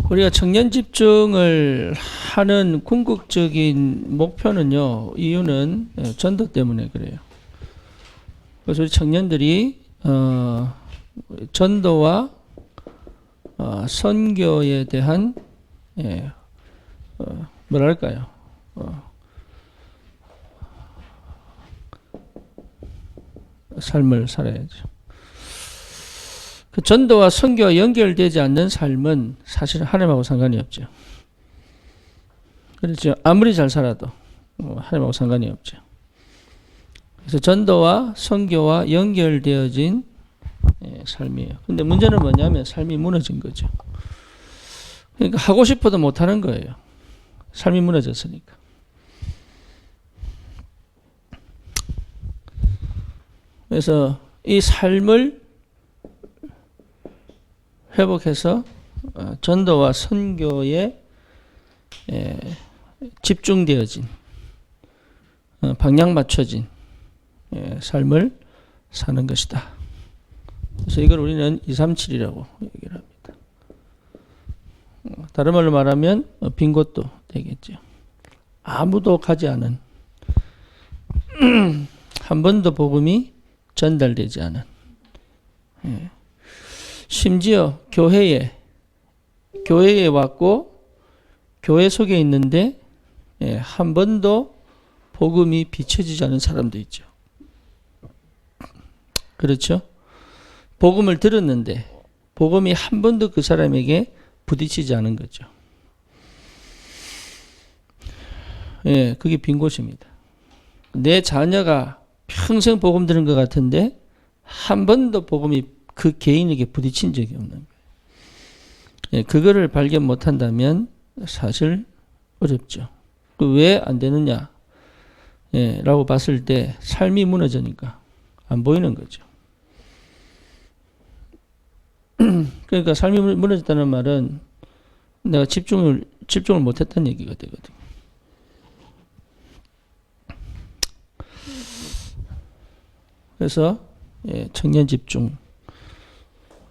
우리가 청년 집중을 하는 궁극적인 목표는요, 이유는 전도 때문에 그래요. 그래서 우리 청년들이 전도와 선교에 대한 뭐랄까요, 삶을 살아야죠. 그 전도와 선교와 연결되지 않는 삶은 사실 하나님하고 상관이 없죠. 그렇죠. 아무리 잘 살아도 하나님하고 상관이 없죠. 그래서 전도와 선교와 연결되어진 삶이에요. 근데 문제는 뭐냐면 삶이 무너진 거죠. 그러니까 하고 싶어도 못하는 거예요. 삶이 무너졌으니까. 그래서 이 삶을 회복해서 전도와 선교에 집중되어진 방향 맞춰진 삶을 사는 것이다. 그래서 이걸 우리는 237이라고 얘기를 합니다. 다른 말로 말하면 빈 곳도 되겠죠. 아무도 가지 않은 한 번도 복음이 전달되지 않은 심지어 교회에 왔고 교회 속에 있는데 한 번도 복음이 비춰지지 않은 사람도 있죠. 그렇죠? 복음을 들었는데 복음이 한 번도 그 사람에게 부딪히지 않은 거죠. 그게 빈 곳입니다. 내 자녀가 평생 복음 들은 것 같은데 한 번도 복음이 그 개인에게 부딪힌 적이 없는 거예요. 그거를 발견 못한다면 사실 어렵죠. 왜 안 되느냐 라고 봤을 때 삶이 무너지니까 안 보이는 거죠. 그러니까 삶이 무너졌다는 말은 내가 집중을 못했다는 얘기가 되거든요. 그래서 청년 집중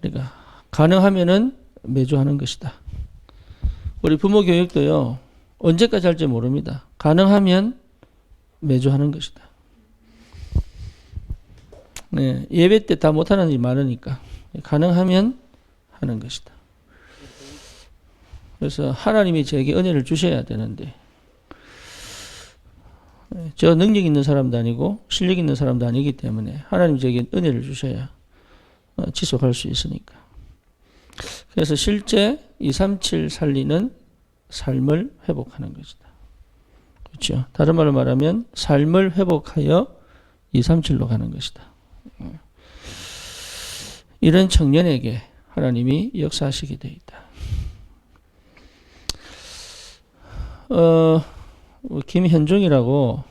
우리가 가능하면은 매주 하는 것이다. 우리 부모 교육도요, 언제까지 할지 모릅니다. 가능하면 매주 하는 것이다. 예배 때 다 못하는 일이 많으니까 가능하면 하는 것이다. 그래서 하나님이 저에게 은혜를 주셔야 되는데 저 능력 있는 사람도 아니고 실력 있는 사람도 아니기 때문에 하나님이 저에게 은혜를 주셔야 지속할 수 있으니까. 그래서 실제 237 살리는 삶을 회복하는 것이다. 그렇죠. 다른 말로 말하면 삶을 회복하여 237로 가는 것이다. 이런 청년에게 하나님이 역사하시게 되어 있다. 김현종이라고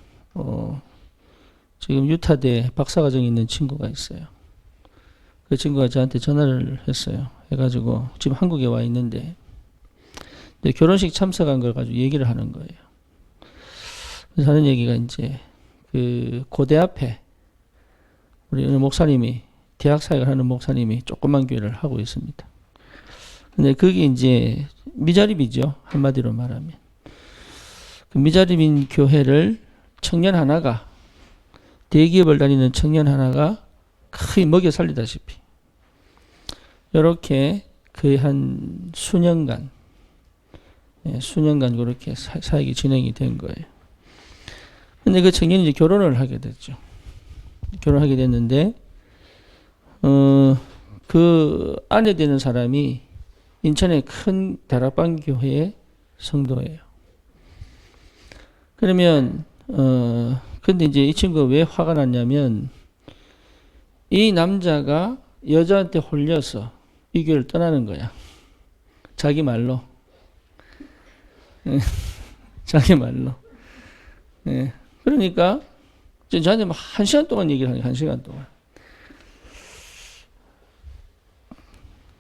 지금 유타대 박사과정에 있는 친구가 있어요. 그 친구가 저한테 전화를 했어요. 해가지고 지금 한국에 와 있는데 결혼식 참석한 걸 가지고 얘기를 하는 거예요. 그래서 하는 얘기가 이제 그 고대 앞에 우리 어느 목사님이 대학 사역을 하는 목사님이 조그만 교회를 하고 있습니다. 근데 그게 이제 미자립이죠. 한마디로 말하면. 그 미자립인 교회를 청년 하나가 대기업을 다니는 청년 하나가 거의 먹여 살리다시피 이렇게 거의 한 수년간 그렇게 사역이 진행이 된 거예요. 근데 그 청년이 이제 결혼을 하게 됐죠. 결혼하게 됐는데 그 아내 되는 사람이 인천의 큰 다락방 교회의 성도예요. 그러면 근데 이제 이 친구가 왜 화가 났냐면 이 남자가 여자한테 홀려서 이 교회를 떠나는 거야. 자기 말로. 자기 말로. 그러니까 저한테 막 1시간 동안 얘기를 하니까 1시간 동안.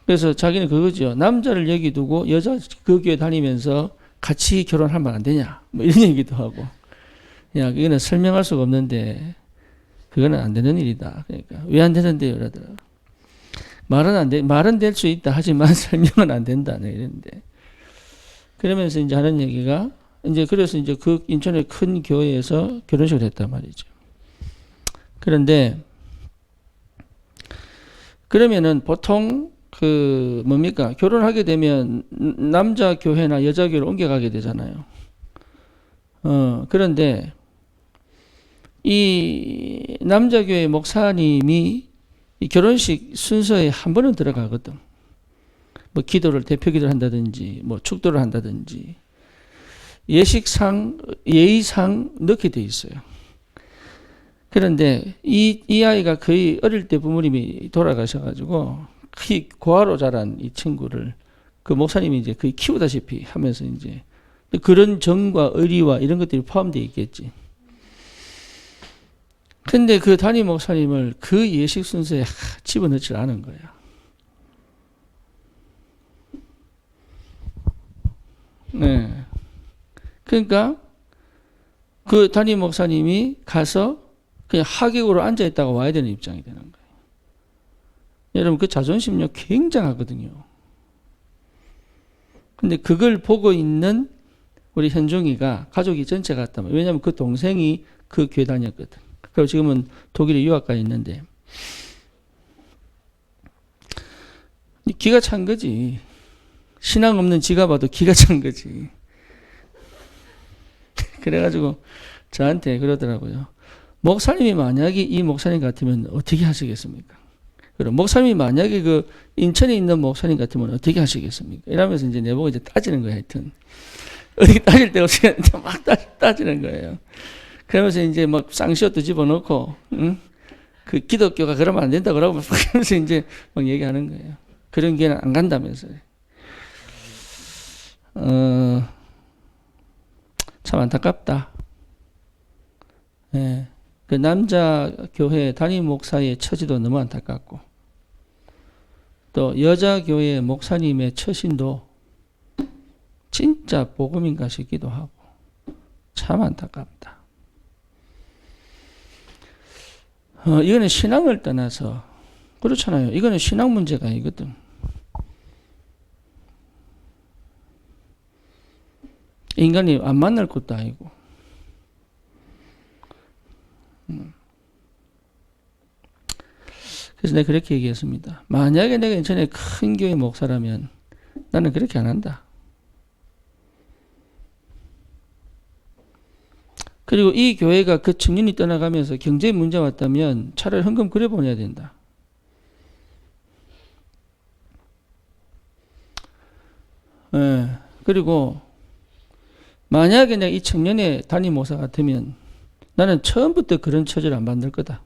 그래서 자기는 그거죠. 남자를 여기 두고 여자 그 교회 다니면서 같이 결혼하면 안 되냐. 뭐 이런 얘기도 하고. 야, 그거는 설명할 수가 없는데 그거는 안 되는 일이다. 그러니까 왜 안 되는데요? 이러더라고요. 말은 될 수 있다. 하지만 설명은 안 된다. 이랬는데 그러면서 이제 하는 얘기가 이제 그래서 이제 그 인천의 큰 교회에서 결혼식을 했단 말이죠. 그런데 그러면은 보통 그 뭡니까? 결혼하게 되면 남자 교회나 여자 교회로 옮겨가게 되잖아요. 그런데 이 남자 교회 목사님이 이 결혼식 순서에 한 번은 들어가거든. 뭐 기도를 대표 기도를 한다든지 뭐 축도를 한다든지 예의상 넣게 돼 있어요. 그런데 이 아이가 거의 어릴 때 부모님이 돌아가셔가지고 거의 고아로 자란 이 친구를 그 목사님이 이제 거의 키우다시피 하면서 이제 그런 정과 의리와 이런 것들이 포함되어 있겠지. 근데 그 담임 목사님을 그 예식 순서에 집어넣지 않은 거야. 네. 그러니까 그 담임 목사님이 가서 그냥 하객으로 앉아있다가 와야 되는 입장이 되는 거예요. 여러분 그 자존심력 굉장하거든요. 근데 그걸 보고 있는 우리 현종이가 가족이 전체가 갔다면 왜냐하면 그 동생이 그 교회 다녔거든. 그리고 지금은 독일에 유학가 있는데 기가 찬 거지. 신앙 없는 지가 봐도 기가 찬 거지. 그래가지고 저한테 그러더라고요. 목사님이 만약에 이 목사님 같으면 어떻게 하시겠습니까? 그럼 목사님이 만약에 그 인천에 있는 목사님 같으면 어떻게 하시겠습니까? 이러면서 이제 내보고 이제 따지는 거예요. 하여튼 어디 따질 데 없이 막 따지는 거예요. 그러면서 이제 막 쌍시옷도 집어넣고, 응? 그 기독교가 그러면 안 된다 그러고 막 그러면서 이제 막 얘기하는 거예요. 그런 게는 안 간다면서요. 참 안타깝다. 예. 그 남자 교회 담임 목사의 처지도 너무 안타깝고, 또 여자 교회 목사님의 처신도 진짜 복음인가 싶기도 하고, 참 안타깝다. 이거는 신앙을 떠나서, 그렇잖아요. 이거는 신앙 문제가 아니거든. 인간이 안 만날 것도 아니고. 그래서 내가 그렇게 얘기했습니다. 만약에 내가 인천에 큰 교회 목사라면 나는 그렇게 안 한다. 그리고 이 교회가 그 청년이 떠나가면서 경제 문제가 왔다면 차라리 헌금 그래 보내야 된다. 예. 그리고 만약에 내가 이 청년의 담임 목사 같으면 나는 처음부터 그런 처지를 안 만들 거다.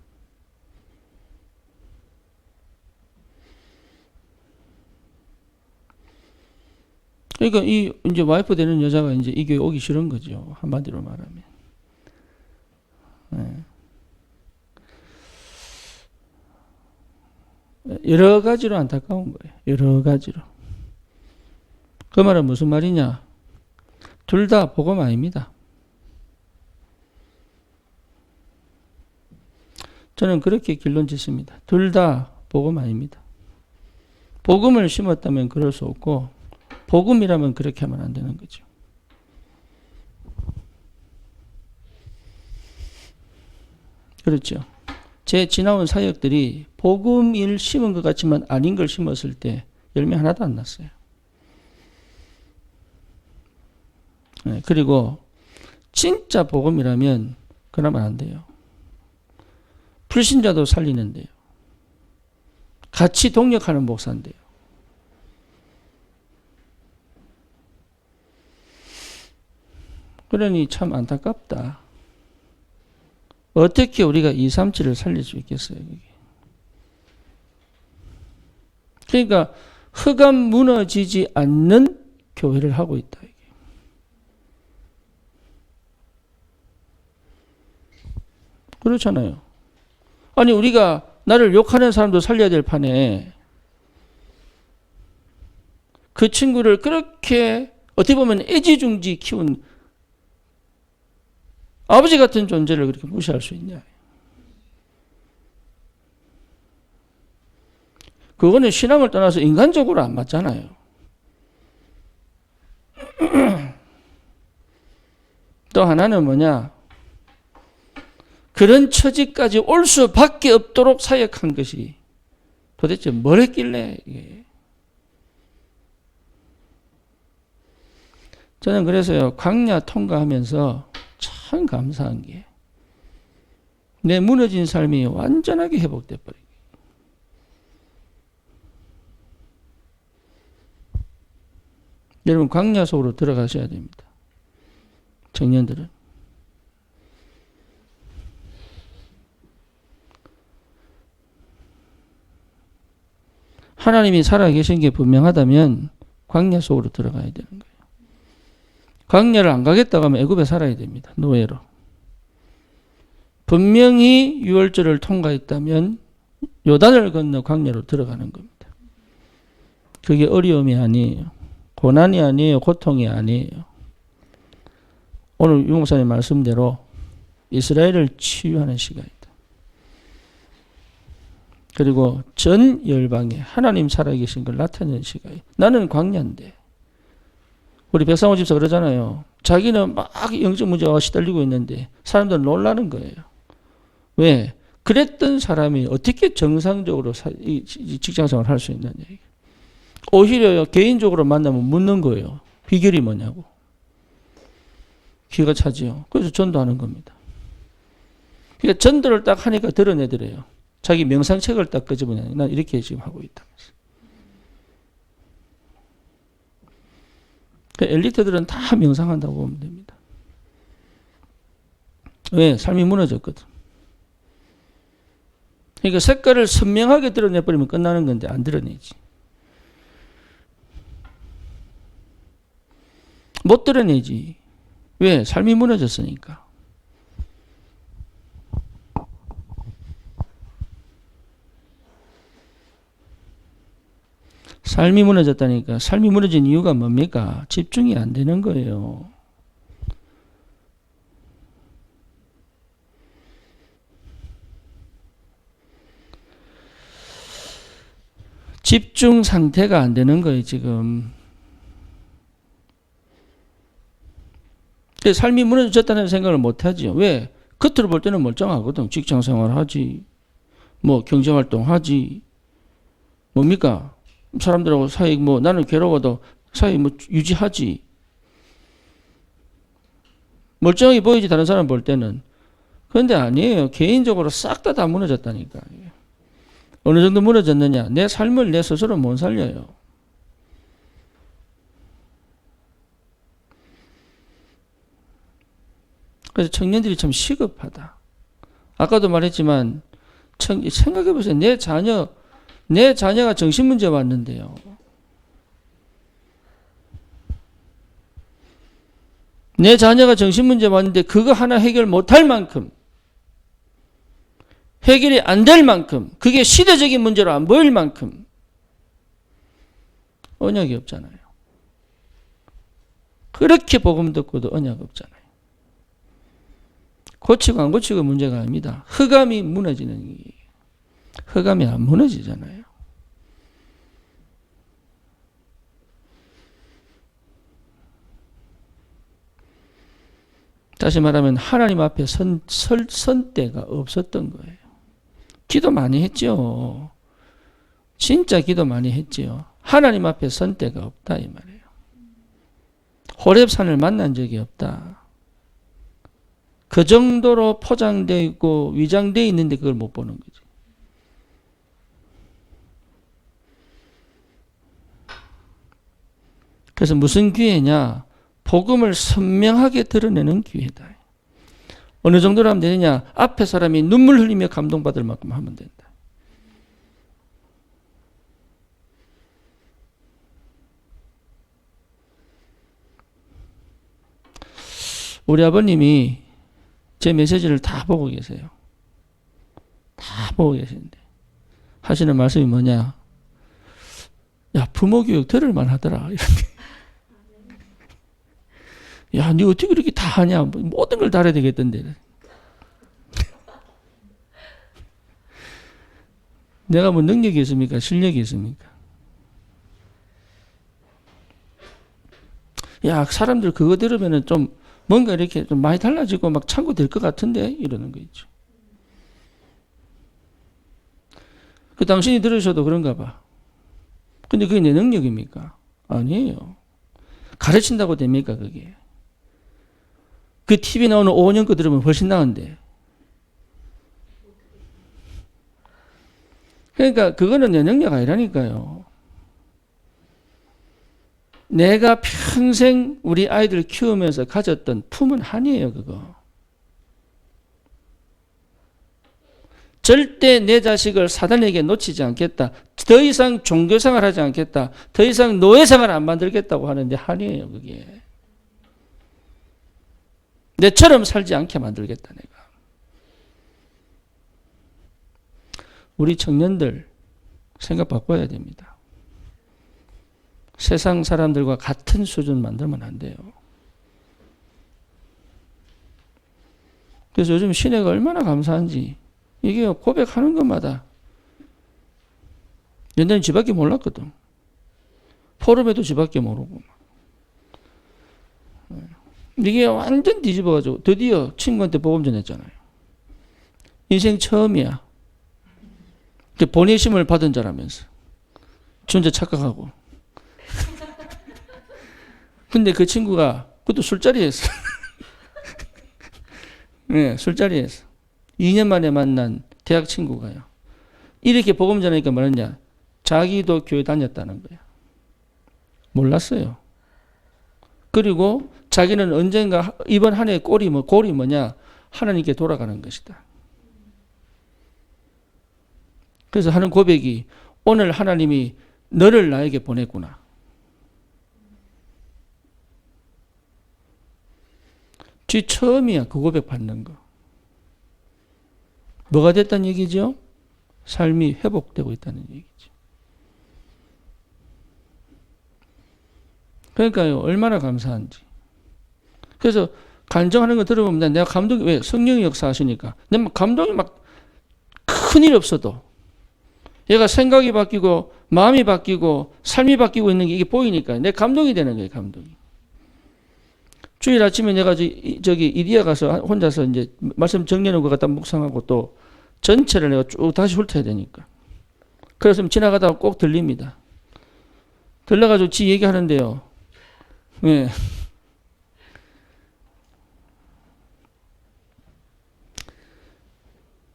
그러니까 이 이제 와이프 되는 여자가 이제 이 교회 오기 싫은 거죠. 한마디로 말하면. 네. 여러 가지로 안타까운 거예요. 여러 가지로. 그 말은 무슨 말이냐? 둘 다 복음 아닙니다. 저는 그렇게 결론 짓습니다. 둘 다 복음 아닙니다. 복음을 심었다면 그럴 수 없고 복음이라면 그렇게 하면 안 되는 거죠. 그렇죠. 제 지나온 사역들이 복음을 심은 것 같지만 아닌 걸 심었을 때 열매 하나도 안 났어요. 네, 그리고 진짜 복음이라면 그러면 안 돼요. 불신자도 살리는데요. 같이 동력하는 목사인데요. 그러니 참 안타깝다. 어떻게 우리가 237을 살릴 수 있겠어요? 이게. 그러니까 흑암 무너지지 않는 교회를 하고 있다. 이게. 그렇잖아요. 아니 우리가 나를 욕하는 사람도 살려야 될 판에 그 친구를 그렇게 어떻게 보면 애지중지 키운 아버지 같은 존재를 그렇게 무시할 수 있냐. 그거는 신앙을 떠나서 인간적으로 안 맞잖아요. 또 하나는 뭐냐? 그런 처지까지 올 수밖에 없도록 사역한 것이 도대체 뭘 했길래 이게. 저는 그래서요, 광야 통과하면서 참 감사한 게 내 무너진 삶이 완전하게 회복돼 버리고. 여러분 광야 속으로 들어가셔야 됩니다. 청년들은. 하나님이 살아계신 게 분명하다면 광야 속으로 들어가야 되는 거예요. 광야를 안 가겠다고 하면 애굽에 살아야 됩니다. 노예로. 분명히 유월절을 통과했다면 요단을 건너 광야로 들어가는 겁니다. 그게 어려움이 아니에요. 고난이 아니에요. 고통이 아니에요. 오늘 유 목사님 말씀대로 이스라엘을 치유하는 시간이다. 그리고 전 열방에 하나님 살아계신 걸 나타내는 시간이에요. 나는 광야인데. 우리 백상호 집사 그러잖아요. 자기는 막 영적 문제와 시달리고 있는데 사람들은 놀라는 거예요. 왜? 그랬던 사람이 어떻게 정상적으로 직장생활을 할 수 있느냐. 오히려 개인적으로 만나면 묻는 거예요. 비결이 뭐냐고. 기가 차지요. 그래서 전도하는 겁니다. 그러니까 전도를 딱 하니까 드러내더래요. 자기 명상책을 딱 끄집어내요. 난 이렇게 지금 하고 있다면서. 엘리트들은 다 명상한다고 보면 됩니다. 왜? 삶이 무너졌거든. 그러니까 색깔을 선명하게 드러내버리면 끝나는 건데 안 드러내지. 못 드러내지. 왜? 삶이 무너졌으니까. 삶이 무너졌다니까. 삶이 무너진 이유가 뭡니까? 집중이 안 되는 거예요. 집중 상태가 안 되는 거예요, 지금. 삶이 무너졌다는 생각을 못 하죠. 왜? 겉으로 볼 때는 멀쩡하거든. 직장 생활 하지. 뭐 경제 활동 하지. 뭡니까? 사람들하고 사이 뭐 나는 괴로워도 사이 뭐 유지하지. 멀쩡하게 보이지 다른 사람 볼 때는. 그런데 아니에요. 개인적으로 싹 다 무너졌다니까. 어느 정도 무너졌느냐? 내 삶을 내 스스로 못 살려요. 그래서 청년들이 참 시급하다. 아까도 말했지만 생각해보세요. 내 자녀가 정신문제 왔는데요. 내 자녀가 정신문제 왔는데 그거 하나 해결 못할 만큼, 해결이 안 될 만큼, 그게 시대적인 문제로 안 보일 만큼 언약이 없잖아요. 그렇게 복음 듣고도 언약 없잖아요. 고치고 안 고치고 문제가 아닙니다. 흑암이 무너지는 게. 흑암이 안 무너지잖아요. 다시 말하면 하나님 앞에 선 때가 없었던 거예요. 기도 많이 했죠. 진짜 기도 많이 했죠. 하나님 앞에 선 때가 없다 이 말이에요. 호렙산을 만난 적이 없다. 그 정도로 포장되어 있고 위장되어 있는데 그걸 못 보는 거죠. 그래서 무슨 기회냐? 복음을 선명하게 드러내는 기회다. 어느 정도로 하면 되느냐? 앞에 사람이 눈물 흘리며 감동받을 만큼 하면 된다. 우리 아버님이 제 메시지를 다 보고 계세요. 다 보고 계시는데 하시는 말씀이 뭐냐? 야, 부모 교육 들을만 하더라. 이렇게. 야, 니 어떻게 그렇게 다 하냐? 모든 걸 다 알아야 되겠던데. 내가 뭐 능력이 있습니까? 실력이 있습니까? 야, 사람들 그거 들으면은 좀 뭔가 이렇게 좀 많이 달라지고 막 참고될 것 같은데 이러는 거 있죠. 그 당신이 들으셔도 그런가 봐. 근데 그게 내 능력입니까? 아니에요. 가르친다고 됩니까 그게? 그 TV 나오는 5년 거 들으면 훨씬 나은데. 그러니까 그거는 내 능력 아니라니까요. 내가 평생 우리 아이들 키우면서 가졌던 품은 한이에요 그거. 절대 내 자식을 사단에게 놓치지 않겠다. 더 이상 종교생활 하지 않겠다. 더 이상 노예생활 안 만들겠다고 하는데 한이에요 그게. 내처럼 살지 않게 만들겠다 내가. 우리 청년들 생각 바꿔야 됩니다. 세상 사람들과 같은 수준 만들면 안 돼요. 그래서 요즘 시내가 얼마나 감사한지 이게 고백하는 것마다 옛날엔 지밖에 몰랐거든. 포럼에도 지밖에 모르고 이게 완전 뒤집어가지고 드디어 친구한테 복음 전했잖아요. 인생 처음이야. 보내심을 받은 자라면서 지 혼자 착각하고. 근데 그 친구가 그것도 술자리에서 네, 술자리에서 2년 만에 만난 대학 친구가요. 이렇게 복음 전하니까 뭐랬냐? 자기도 교회 다녔다는 거야. 몰랐어요. 그리고 자기는 언젠가 이번 한 해의 골이 뭐냐? 하나님께 돌아가는 것이다. 그래서 하는 고백이 오늘 하나님이 너를 나에게 보냈구나. 지 처음이야 그 고백 받는 거. 뭐가 됐다는 얘기죠? 삶이 회복되고 있다는 얘기죠. 그러니까요 얼마나 감사한지. 그래서 간증하는 거 들어보면 내가 감동이 왜? 성령이 역사하시니까. 내가 감동이 막 큰일 없어도 얘가 생각이 바뀌고 마음이 바뀌고 삶이 바뀌고 있는 게 이게 보이니까 내 감동이 되는 거예요 감동이. 주일 아침에 내가 저기 이디야 가서 혼자서 이제 말씀 정리하는 거 갖다 묵상하고 또 전체를 내가 쭉 다시 훑어야 되니까. 그래서 지나가다가 꼭 들립니다. 들려가지고 지 얘기하는데요. 네.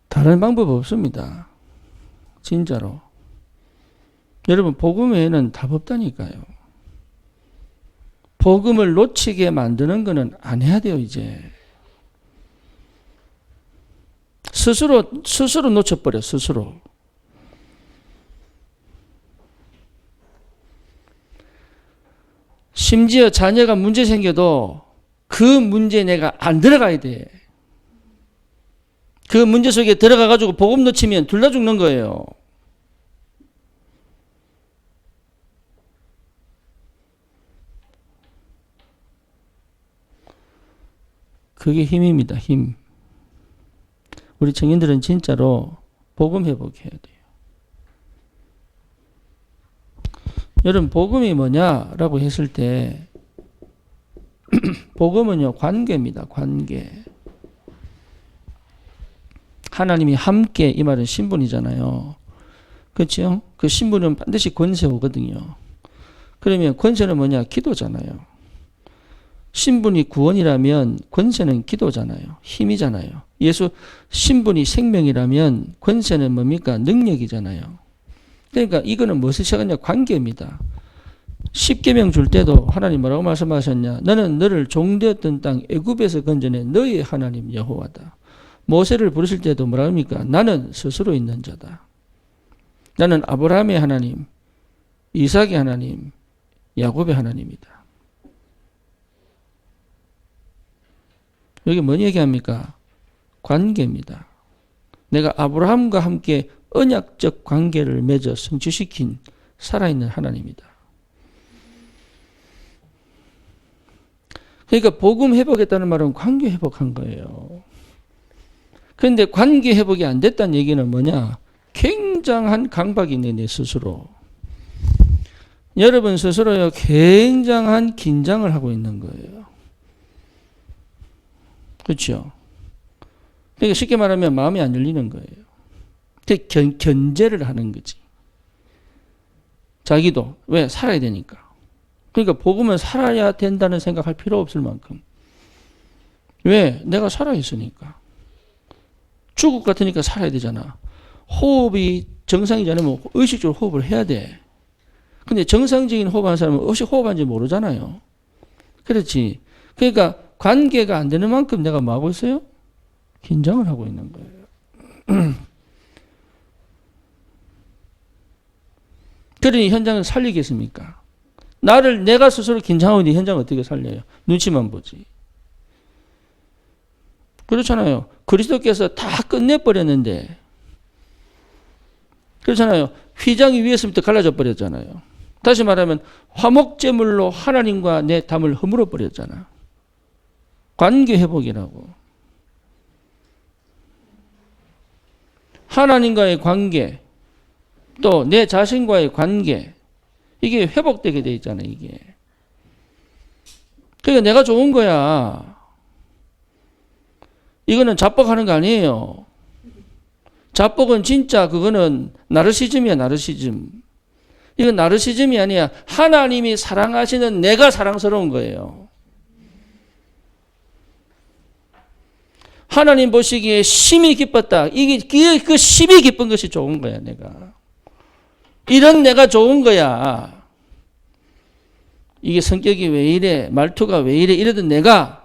다른 방법 없습니다. 진짜로. 여러분 복음 외에는 답 없다니까요. 복음을 놓치게 만드는 거는 안 해야 돼요 이제. 스스로 놓쳐버려 스스로. 심지어 자녀가 문제 생겨도 그 문제에 내가 안 들어가야 돼. 그 문제 속에 들어가가지고 복음 놓치면 둘 다 죽는 거예요. 그게 힘입니다. 힘. 우리 청년들은 진짜로 복음 회복해야 돼요. 여러분 복음이 뭐냐라고 했을 때 복음은요 관계입니다. 관계. 하나님이 함께 이 말은 신분이잖아요. 그렇죠? 그 신분은 반드시 권세 오거든요. 그러면 권세는 뭐냐? 기도잖아요. 신분이 구원이라면 권세는 기도잖아요. 힘이잖아요. 예수 신분이 생명이라면 권세는 뭡니까? 능력이잖아요. 그러니까 이거는 무엇을 시작하냐? 관계입니다. 십계명 줄 때도 하나님 뭐라고 말씀하셨냐? 너는 너를 종되었던 땅 애굽에서 건져낸 너의 하나님 여호와다. 모세를 부르실 때도 뭐라 합니까? 나는 스스로 있는 자다. 나는 아브라함의 하나님, 이삭의 하나님, 야곱의 하나님이다. 여기 뭔 얘기합니까? 관계입니다. 내가 아브라함과 함께 언약적 관계를 맺어 성취시킨 살아있는 하나님이다. 그러니까 복음 회복했다는 말은 관계 회복한 거예요. 그런데 관계 회복이 안 됐다는 얘기는 뭐냐? 굉장한 강박이 있네 내 스스로. 여러분 스스로요 굉장한 긴장을 하고 있는 거예요. 그렇죠? 그러니까 쉽게 말하면 마음이 안 열리는 거예요. 견제를 하는 거지. 자기도 왜 살아야 되니까. 그러니까 복음은 살아야 된다는 생각할 필요 없을 만큼. 왜? 내가 살아있으니까. 죽을 것 같으니까 살아야 되잖아. 호흡이 정상이지 않으면 의식적으로 호흡을 해야 돼. 근데 정상적인 호흡하는 사람은 어떻게 호흡하는지 모르잖아요. 그렇지. 그러니까 관계가 안 되는 만큼 내가 뭐 하고 있어요? 긴장을 하고 있는 거예요. 그러니 현장을 살리겠습니까? 내가 스스로 긴장하고 있는데 현장을 어떻게 살려요? 눈치만 보지. 그렇잖아요. 그리스도께서 다 끝내버렸는데, 그렇잖아요. 휘장이 위에서부터 갈라져 버렸잖아요. 다시 말하면 화목제물로 하나님과 내 담을 허물어 버렸잖아. 관계 회복이라고. 하나님과의 관계, 또 내 자신과의 관계, 이게 회복되게 돼 있잖아요, 이게. 그러니까 내가 좋은 거야. 이거는 자뻑하는 거 아니에요. 자뻑은 진짜 그거는 나르시즘이야, 나르시즘. 이건 나르시즘이 아니야. 하나님이 사랑하시는 내가 사랑스러운 거예요. 하나님 보시기에 심히 기뻤다. 이게 그 심히 기쁜 것이 좋은 거야, 내가. 이런 내가 좋은 거야. 이게 성격이 왜 이래, 말투가 왜 이래, 이러던 내가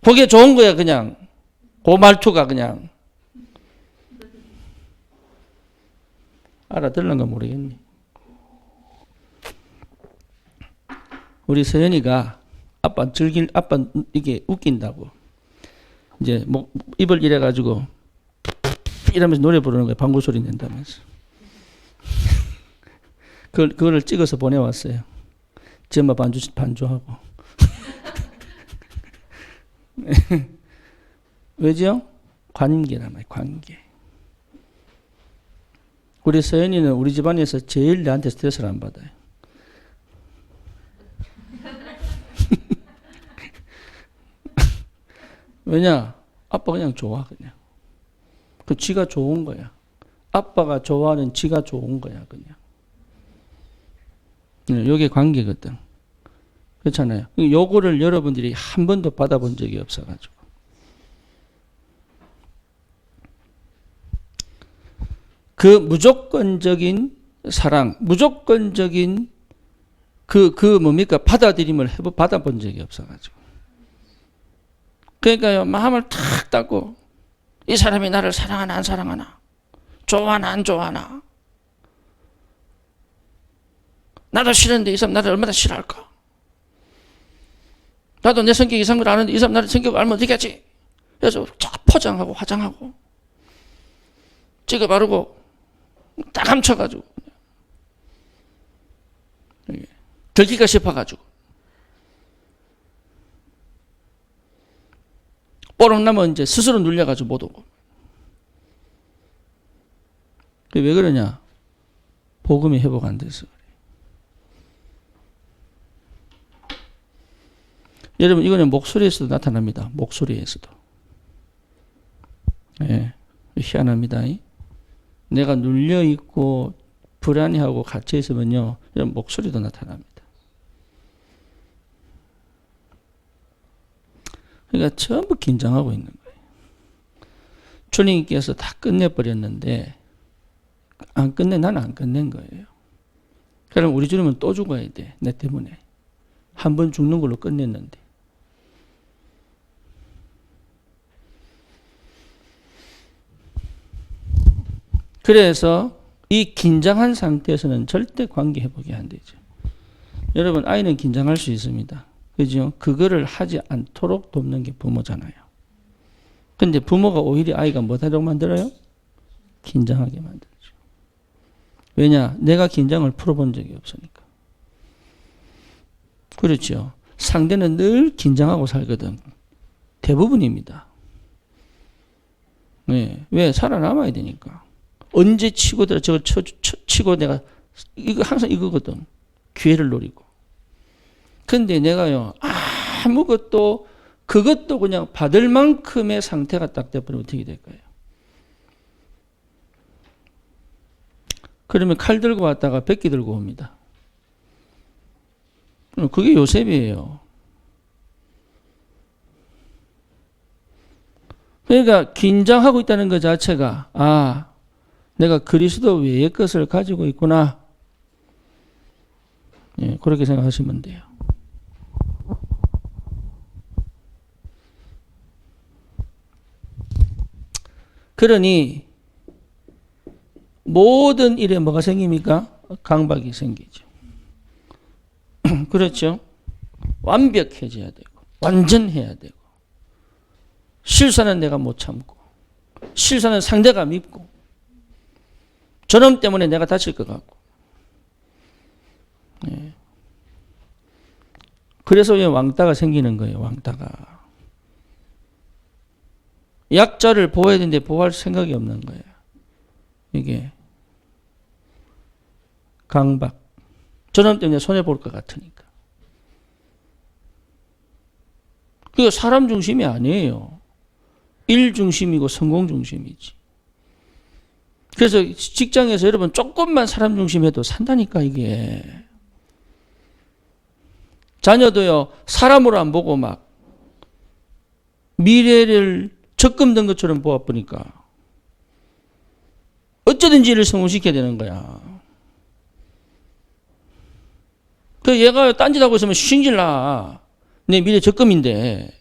그게 좋은 거야, 그냥. 그 말투가 그냥. 알아들는가 모르겠네. 우리 서연이가 아빠 이게 웃긴다고. 이제 입을 이래가지고 이러면서 노래 부르는 거야. 방구 소리 낸다면서. 그거를 찍어서 보내왔어요. 지 엄마 반주하고. 왜죠? 관계란 말이에요. 관계. 우리 서연이는 우리 집안에서 제일 나한테 스트레스를 안 받아요. 왜냐? 아빠 그냥 좋아, 그냥. 그 지가 좋은 거야. 아빠가 좋아하는 지가 좋은 거야, 그냥. 이게 관계거든. 그렇잖아요. 요거를 여러분들이 한 번도 받아본 적이 없어가지고. 그 무조건적인 사랑, 무조건적인 뭡니까? 받아들임을 받아본 적이 없어가지고. 그러니까요, 마음을 탁 닫고, 이 사람이 나를 사랑하나, 안 사랑하나? 좋아하나, 안 좋아하나? 나도 싫은데 이 사람 나를 얼마나 싫어할까? 나도 내 성격 이상한 걸 아는데 이 사람 나를 성격을 알면 어떻게 하지? 그래서 쫙 포장하고 화장하고 찍어 바르고 딱 감춰가지고 들키가 싶어가지고 뽀록 나면 이제 스스로 눌려가지고 못 오고. 왜 그러냐? 복음이 회복 안 돼서 그래. 여러분 이거는 목소리에서도 나타납니다. 목소리에서도. 예, 희한합니다. 내가 눌려있고 불안해하고 갇혀있으면요, 이런 목소리도 나타납니다. 그러니까 전부 긴장하고 있는 거예요. 주님께서 다 끝내버렸는데 나는 안 끝낸 거예요. 그럼 우리 주님은 또 죽어야 돼. 내 때문에. 한 번 죽는 걸로 끝냈는데. 그래서 이 긴장한 상태에서는 절대 관계 회복이 안 되죠. 여러분, 아이는 긴장할 수 있습니다. 그죠? 그거를 하지 않도록 돕는 게 부모잖아요. 근데 부모가 오히려 아이가 못하도록 만들어요? 긴장하게 만들죠. 왜냐? 내가 긴장을 풀어본 적이 없으니까. 그렇죠. 상대는 늘 긴장하고 살거든. 대부분입니다. 네. 왜? 살아남아야 되니까. 언제 치고 들어 저걸 치고 내가 이거 항상 이거거든. 기회를 노리고. 근데 내가요, 아무것도, 그것도 그냥 받을 만큼의 상태가 딱 돼버리면 어떻게 될 거예요? 그러면 칼 들고 왔다가 백기 들고 옵니다. 그게 요셉이에요. 그러니까 긴장하고 있다는 것 자체가 내가 그리스도 외의 것을 가지고 있구나. 예, 그렇게 생각하시면 돼요. 그러니 모든 일에 뭐가 생깁니까? 강박이 생기죠. 그렇죠? 완벽해져야 되고 완전해야 되고 실수는 내가 못 참고 실수는 상대가 밉고 저놈 때문에 내가 다칠 것 같고. 네. 그래서 왜 왕따가 생기는 거예요. 왕따가. 약자를 보호해야 되는데 보호할 생각이 없는 거예요. 이게 강박. 저놈 때문에 손해볼 것 같으니까. 그게 사람 중심이 아니에요. 일 중심이고 성공 중심이지. 그래서 직장에서 여러분 조금만 사람 중심해도 산다니까 이게. 자녀도요. 사람으로 안 보고 막 미래를 적금 든 것처럼 보아보니까 어쩌든지 일을 성공시켜야 되는 거야. 그 얘가 딴짓하고 있으면 신질나. 내 미래 적금인데.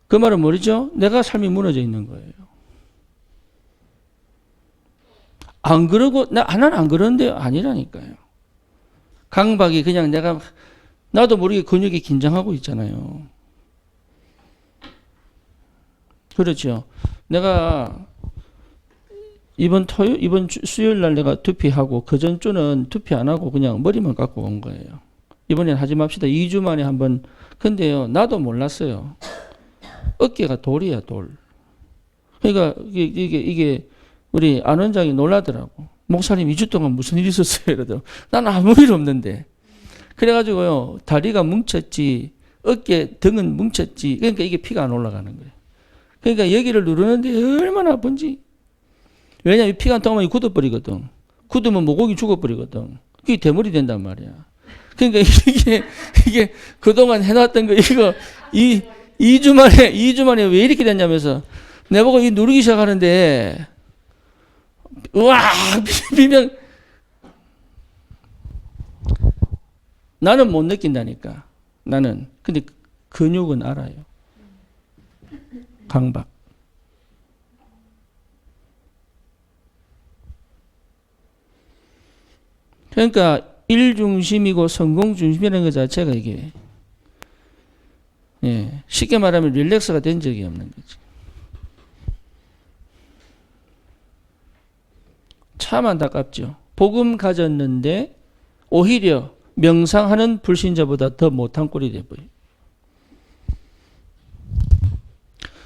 그 말은 뭐죠? 내가 삶이 무너져 있는 거예요. 안 그러고, 나는 안 그러는데 아니라니까요. 강박이 그냥 나도 모르게 근육이 긴장하고 있잖아요. 그렇죠. 내가 이번 수요일 날 내가 투피하고 그 전 주는 투피 안 하고 그냥 머리만 깎고 온 거예요. 이번엔 하지 맙시다. 2주 만에 한번. 근데요, 나도 몰랐어요. 어깨가 돌이야, 돌. 그러니까 이게 우리 안 원장이 놀라더라고. 목사님 2주 동안 무슨 일이 있었어요? 이러더라고. 나는 아무 일 없는데. 그래가지고요, 다리가 뭉쳤지, 어깨, 등은 뭉쳤지. 그러니까 이게 피가 안 올라가는 거예요. 그러니까 여기를 누르는데 얼마나 아픈지. 왜냐면 피가 안 통하면 굳어버리거든. 굳으면 모공이 죽어버리거든. 그게 대물이 된단 말이야. 그러니까 이게 그동안 해놨던 거, 이거, 2주 만에 왜 이렇게 됐냐면서, 내보고 이 누르기 시작하는데, 우와! 비명. 나는 못 느낀다니까. 나는. 근데 근육은 알아요. 강박. 그러니까 일 중심이고 성공 중심이라는 것 자체가 이게 쉽게 말하면 릴렉스가 된 적이 없는 거지. 참 안타깝죠. 복음 가졌는데 오히려 명상하는 불신자보다 더 못한 꼴이 돼버려요.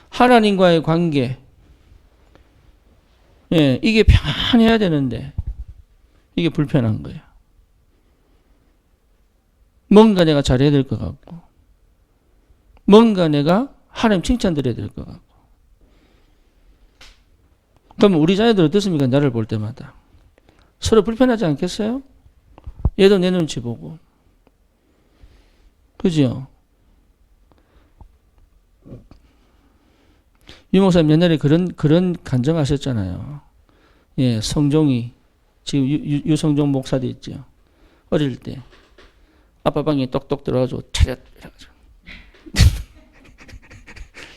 하나님과의 관계, 이게 평안해야 되는데 이게 불편한 거예요. 뭔가 내가 잘해야 될 것 같고, 뭔가 내가 하나님 칭찬드려야 될 것 같고. 그럼 우리 자녀들 어떻습니까? 나를 볼 때마다. 서로 불편하지 않겠어요? 얘도 내 눈치 보고. 그죠? 유 목사님 옛날에 그런 간증하셨잖아요. 예, 성종이, 지금 유성종 목사도 있죠. 어릴 때. 아빠 방에 똑똑 들어가지고 차렷 이래가지고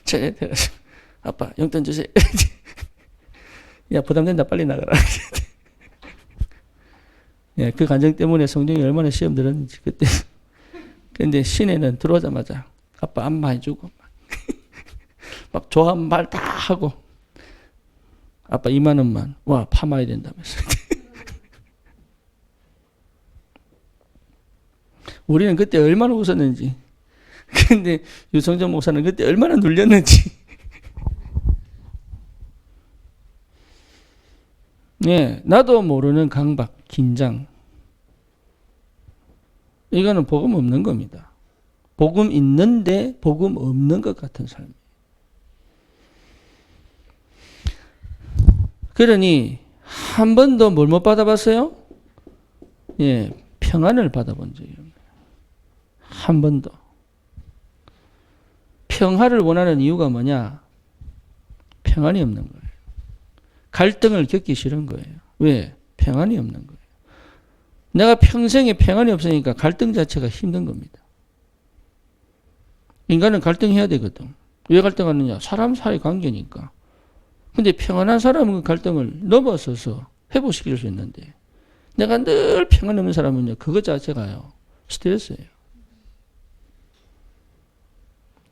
차렷 해가지고 아빠 용돈 주세요. 야 부담된다 빨리 나가라. 예, 그 간증 때문에 성종이 얼마나 시험 들었는지 그때. 근데 시내는 들어오자마자 아빠 안마해주고 막 좋아한 말 다 하고 아빠 2만 원만 와 파마해야 된다면서. 우리는 그때 얼마나 웃었는지. 근데 유성정 목사는 그때 얼마나 눌렸는지. 네, 나도 모르는 강박, 긴장. 이거는 복음 없는 겁니다. 복음 있는데 복음 없는 것 같은 삶. 그러니 한 번도 뭘 못 받아봤어요? 예, 평안을 받아본 적이 없네요. 한 번도. 평화를 원하는 이유가 뭐냐? 평안이 없는 거예요. 갈등을 겪기 싫은 거예요. 왜? 평안이 없는 거예요. 내가 평생에 평안이 없으니까 갈등 자체가 힘든 겁니다. 인간은 갈등해야 되거든. 왜 갈등하느냐? 사람 사이 관계니까. 근데 평안한 사람은 그 갈등을 넘어서서 회복시킬 수 있는데 내가 늘 평안 없는 사람은요. 그것 자체가요. 스트레스예요.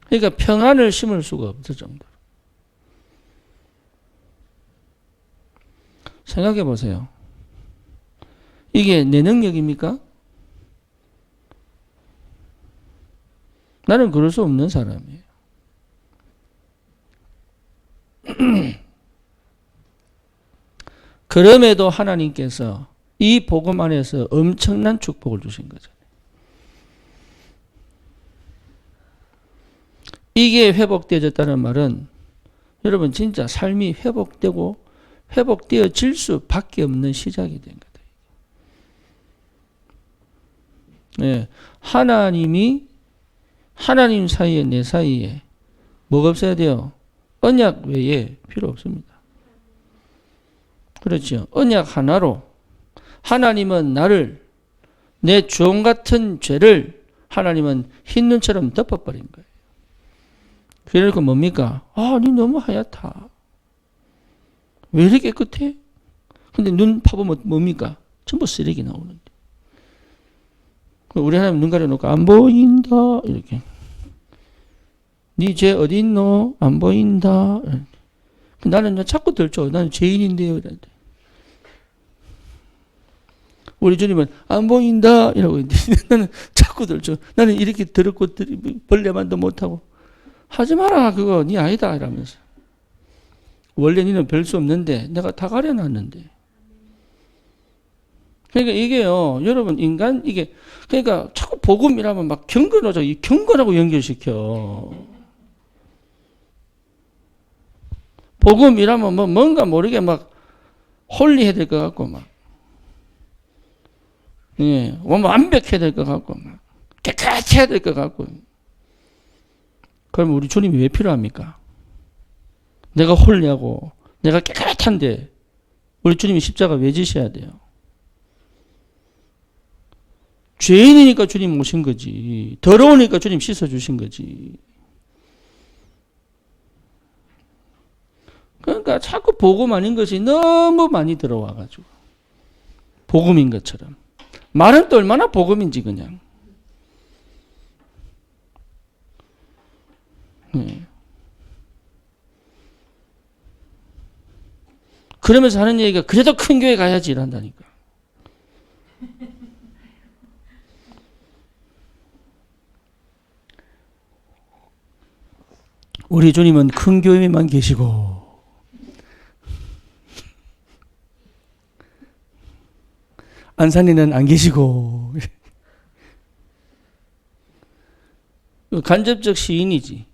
그러니까 평안을 심을 수가 없을 정도로. 생각해 보세요. 이게 내 능력입니까? 나는 그럴 수 없는 사람이에요. 그럼에도 하나님께서 이 복음 안에서 엄청난 축복을 주신 거잖아요. 이게 회복되어졌다는 말은 여러분 진짜 삶이 회복되고 회복되어질 수밖에 없는 시작이 된 거다. 네, 하나님 사이에 내 사이에 뭐가 없어야 돼요? 언약 외에 필요 없습니다. 그렇죠. 언약 하나로 하나님은 나를 내 주홍 같은 죄를 하나님은 흰 눈처럼 덮어버린 거예요. 그러니까 뭡니까? 아, 니 너무 하얗다. 왜 이렇게 깨끗해? 근데 눈 파보면 뭡니까? 전부 쓰레기 나오는데. 우리 하나님 눈 가려놓고 안 보인다 이렇게. 니 죄 어디 있노? 안 보인다. 나는 자꾸 들죠. 나는 죄인인데요. 이런데. 우리 주님은 안 보인다 이라고 했는데 나는 자꾸 들죠. 나는 이렇게 들었고 벌레만도 못하고 하지 마라 그거 니 아니다 이러면서. 원래 니는 별 수 없는데 내가 다 가려놨는데. 그러니까 이게요, 여러분 인간 이게 그러니까 자꾸 복음이라면 막 경건하죠. 이 경건하고 연결시켜. 복음이라면 뭐 뭔가 모르게 막 홀리해야 될 것 같고 막, 예, 완벽해야 될 것 같고 막 깨끗해야 될 것 같고. 그럼 우리 주님이 왜 필요합니까? 내가 홀리하고 내가 깨끗한데 우리 주님이 십자가 왜 지셔야 돼요? 죄인이니까 주님 오신 거지. 더러우니까 주님 씻어주신 거지. 그러니까 자꾸 복음 아닌 것이 너무 많이 들어와가지고. 복음인 것처럼. 말은 또 얼마나 복음인지 그냥. 네. 그러면서 하는 얘기가 그래도 큰 교회 가야지 이란다니까. 우리 주님은 큰 교회에만 계시고 안산에는 안 계시고. 간접적 시인이지.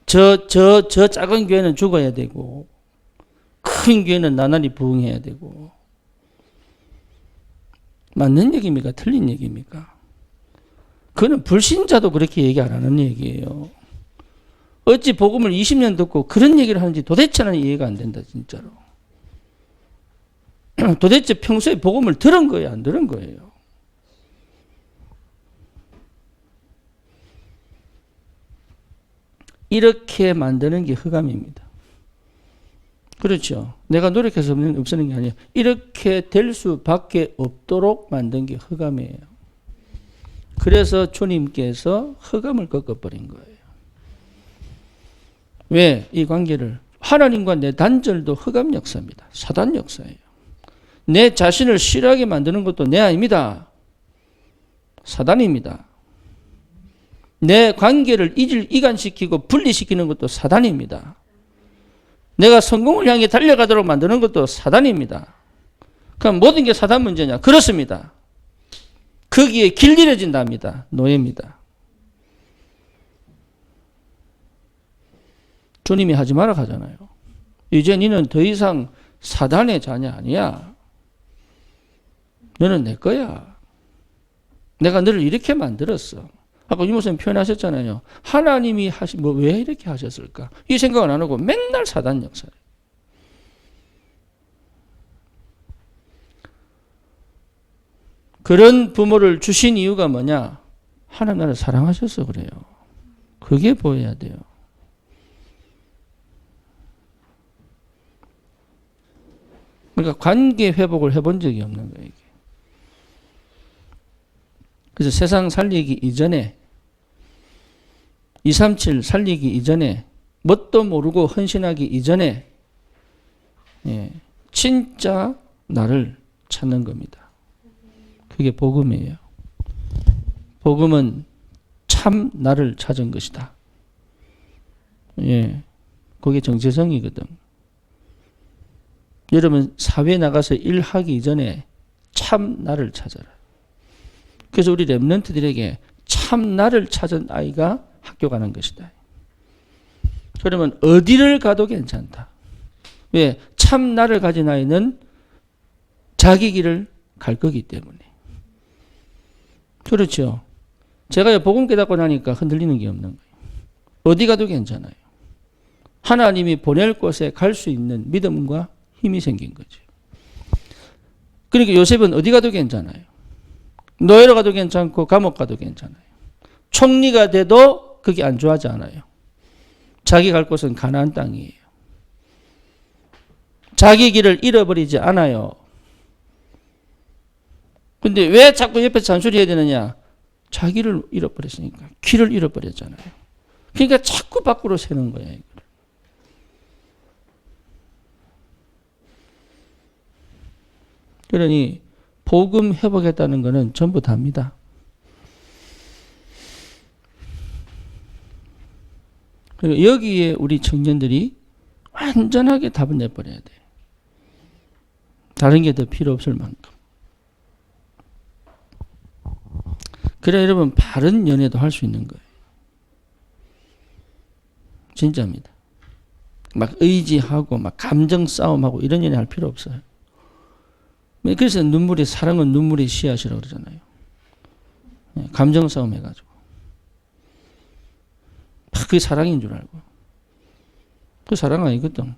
저 작은 교회는 죽어야 되고 큰 교회는 나날이 부흥해야 되고. 맞는 얘기입니까? 틀린 얘기입니까? 그는 불신자도 그렇게 얘기 안 하는 얘기예요. 어찌 복음을 20년 듣고 그런 얘기를 하는지 도대체 나는 이해가 안 된다 진짜로. 도대체 평소에 복음을 들은 거예요? 안 들은 거예요? 이렇게 만드는 게 흑암입니다. 그렇죠. 내가 노력해서 없애는 게 아니에요. 이렇게 될 수밖에 없도록 만든 게 흑암이에요. 그래서 주님께서 흑암을 꺾어버린 거예요. 왜? 이 관계를. 하나님과 내 단절도 흑암 역사입니다. 사단 역사예요. 내 자신을 싫어하게 만드는 것도 내 아닙니다. 사단입니다. 내 관계를 이간시키고 분리시키는 것도 사단입니다. 내가 성공을 향해 달려가도록 만드는 것도 사단입니다. 그럼 모든 게 사단 문제냐? 그렇습니다. 거기에 길들여진답니다. 노예입니다. 주님이 하지 마라 하잖아요. 이제 너는 더 이상 사단의 자녀 아니야. 너는 내 거야. 내가 너를 이렇게 만들었어. 아까 유목사님 표현하셨잖아요. 하나님이 왜 이렇게 하셨을까? 이 생각은 안 하고 맨날 사단 역사를. 그런 부모를 주신 이유가 뭐냐? 하나님 나를 사랑하셔서 그래요. 그게 보여야 돼요. 그러니까 관계 회복을 해본 적이 없는 거예요. 이게. 그래서 세상 살리기 이전에 237 살리기 이전에 뭣도 모르고 헌신하기 이전에 진짜 나를 찾는 겁니다. 그게 복음이에요. 복음은 참 나를 찾은 것이다. 그게 정체성이거든. 여러분 사회에 나가서 일하기 이전에 참 나를 찾아라. 그래서 우리 랩런트들에게 참 나를 찾은 아이가 학교 가는 것이다. 그러면 어디를 가도 괜찮다. 왜? 참 나를 가진 아이는 자기 길을 갈 거기 때문에. 그렇죠. 제가 복음 깨닫고 나니까 흔들리는 게 없는 거예요. 어디 가도 괜찮아요. 하나님이 보낼 곳에 갈 수 있는 믿음과 힘이 생긴 거죠. 그러니까 요셉은 어디 가도 괜찮아요. 노예로 가도 괜찮고 감옥 가도 괜찮아요. 총리가 돼도 그게 안 좋아하지 않아요. 자기 갈 곳은 가나안 땅이에요. 자기 길을 잃어버리지 않아요. 근데 왜 자꾸 옆에 잔소리해야 되느냐? 자기를 잃어버렸으니까. 길을 잃어버렸잖아요. 그러니까 자꾸 밖으로 새는 거야. 이걸. 그러니 복음 회복했다는 것은 전부 다입니다. 그리고 여기에 우리 청년들이 완전하게 답을 내버려야 돼. 다른 게 더 필요 없을 만큼. 그래야 여러분 바른 연애도 할 수 있는 거예요. 진짜입니다. 막 의지하고 막 감정 싸움하고 이런 연애 할 필요 없어요. 그래서 사랑은 눈물의 씨앗이라고 그러잖아요. 감정 싸움 해가지고. 그게 사랑인 줄 알고. 그 사랑 아니거든.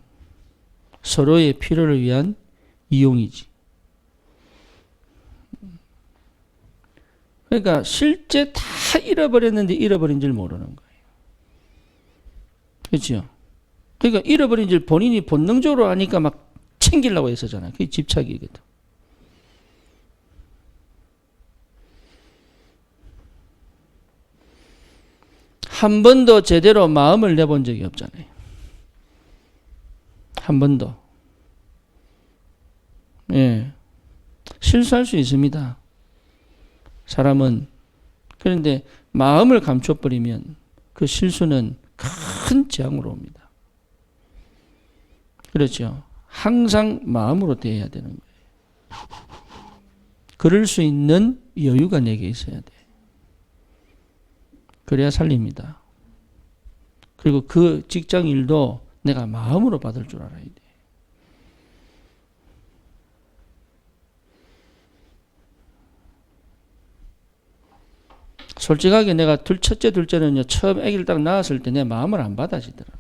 서로의 필요를 위한 이용이지. 그러니까 실제 다 잃어버렸는데 잃어버린 줄 모르는 거예요. 그렇죠? 그러니까 잃어버린 줄 본인이 본능적으로 아니까 막 챙기려고 했었잖아요. 그게 집착이거든. 한 번도 제대로 마음을 내본 적이 없잖아요. 한 번도. 실수할 수 있습니다. 사람은. 그런데 마음을 감춰버리면 그 실수는 큰 재앙으로 옵니다. 그렇죠. 항상 마음으로 대해야 되는 거예요. 그럴 수 있는 여유가 내게 있어야 돼. 그래야 살립니다. 그리고 그 직장 일도 내가 마음으로 받을 줄 알아야 돼. 솔직하게 내가 첫째, 둘째는요, 처음 아기를 딱 낳았을 때 내 마음을 안 받아지더라.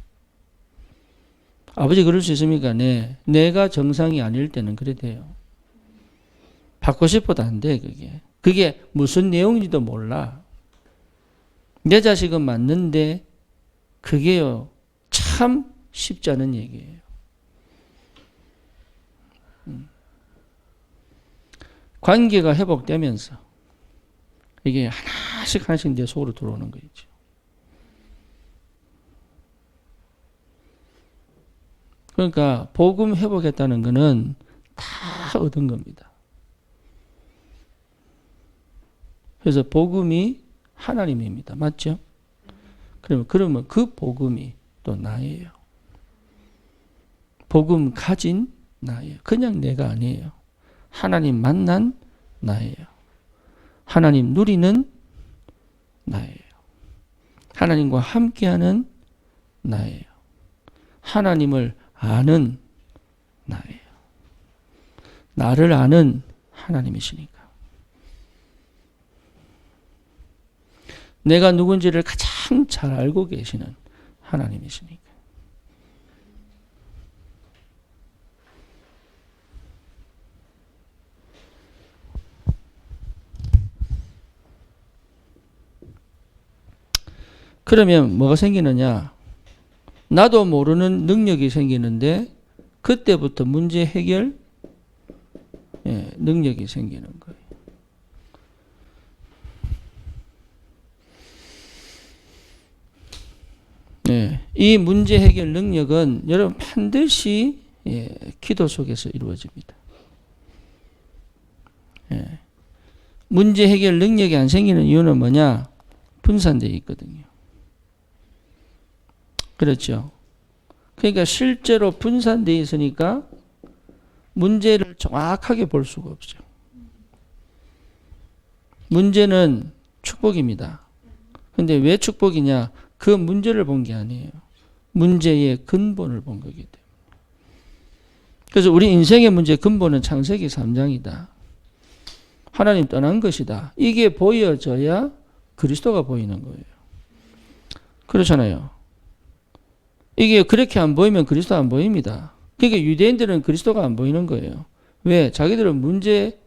아버지 그럴 수 있습니까? 네. 내가 정상이 아닐 때는 그래 돼요. 받고 싶어도 안 돼, 그게. 그게 무슨 내용인지도 몰라. 내 자식은 맞는데 그게요 참 쉽지 않은 얘기예요. 관계가 회복되면서 이게 하나씩 내 속으로 들어오는 거죠. 그러니까 복음 회복했다는 것은 다 얻은 겁니다. 그래서 복음이 하나님입니다. 맞죠? 그러면 그 복음이 또 나예요. 복음 가진 나예요. 그냥 내가 아니에요. 하나님 만난 나예요. 하나님 누리는 나예요. 하나님과 함께하는 나예요. 하나님을 아는 나예요. 나를 아는 하나님이시니까. 내가 누군지를 가장 잘 알고 계시는 하나님이시니까. 그러면 뭐가 생기느냐? 나도 모르는 능력이 생기는데 그때부터 문제 해결 능력이 생기는 거예요. 이 문제 해결 능력은 여러분 반드시 기도 속에서 이루어집니다. 문제 해결 능력이 안 생기는 이유는 뭐냐? 분산되어 있거든요. 그렇죠. 그러니까 실제로 분산되어 있으니까 문제를 정확하게 볼 수가 없죠. 문제는 축복입니다. 근데 왜 축복이냐? 그 문제를 본 게 아니에요. 문제의 근본을 본 거기 때문에. 그래서 우리 인생의 문제의 근본은 창세기 3장이다. 하나님 떠난 것이다. 이게 보여져야 그리스도가 보이는 거예요. 그렇잖아요. 이게 그렇게 안 보이면 그리스도 안 보입니다. 그러니까 유대인들은 그리스도가 안 보이는 거예요. 왜? 자기들은 문제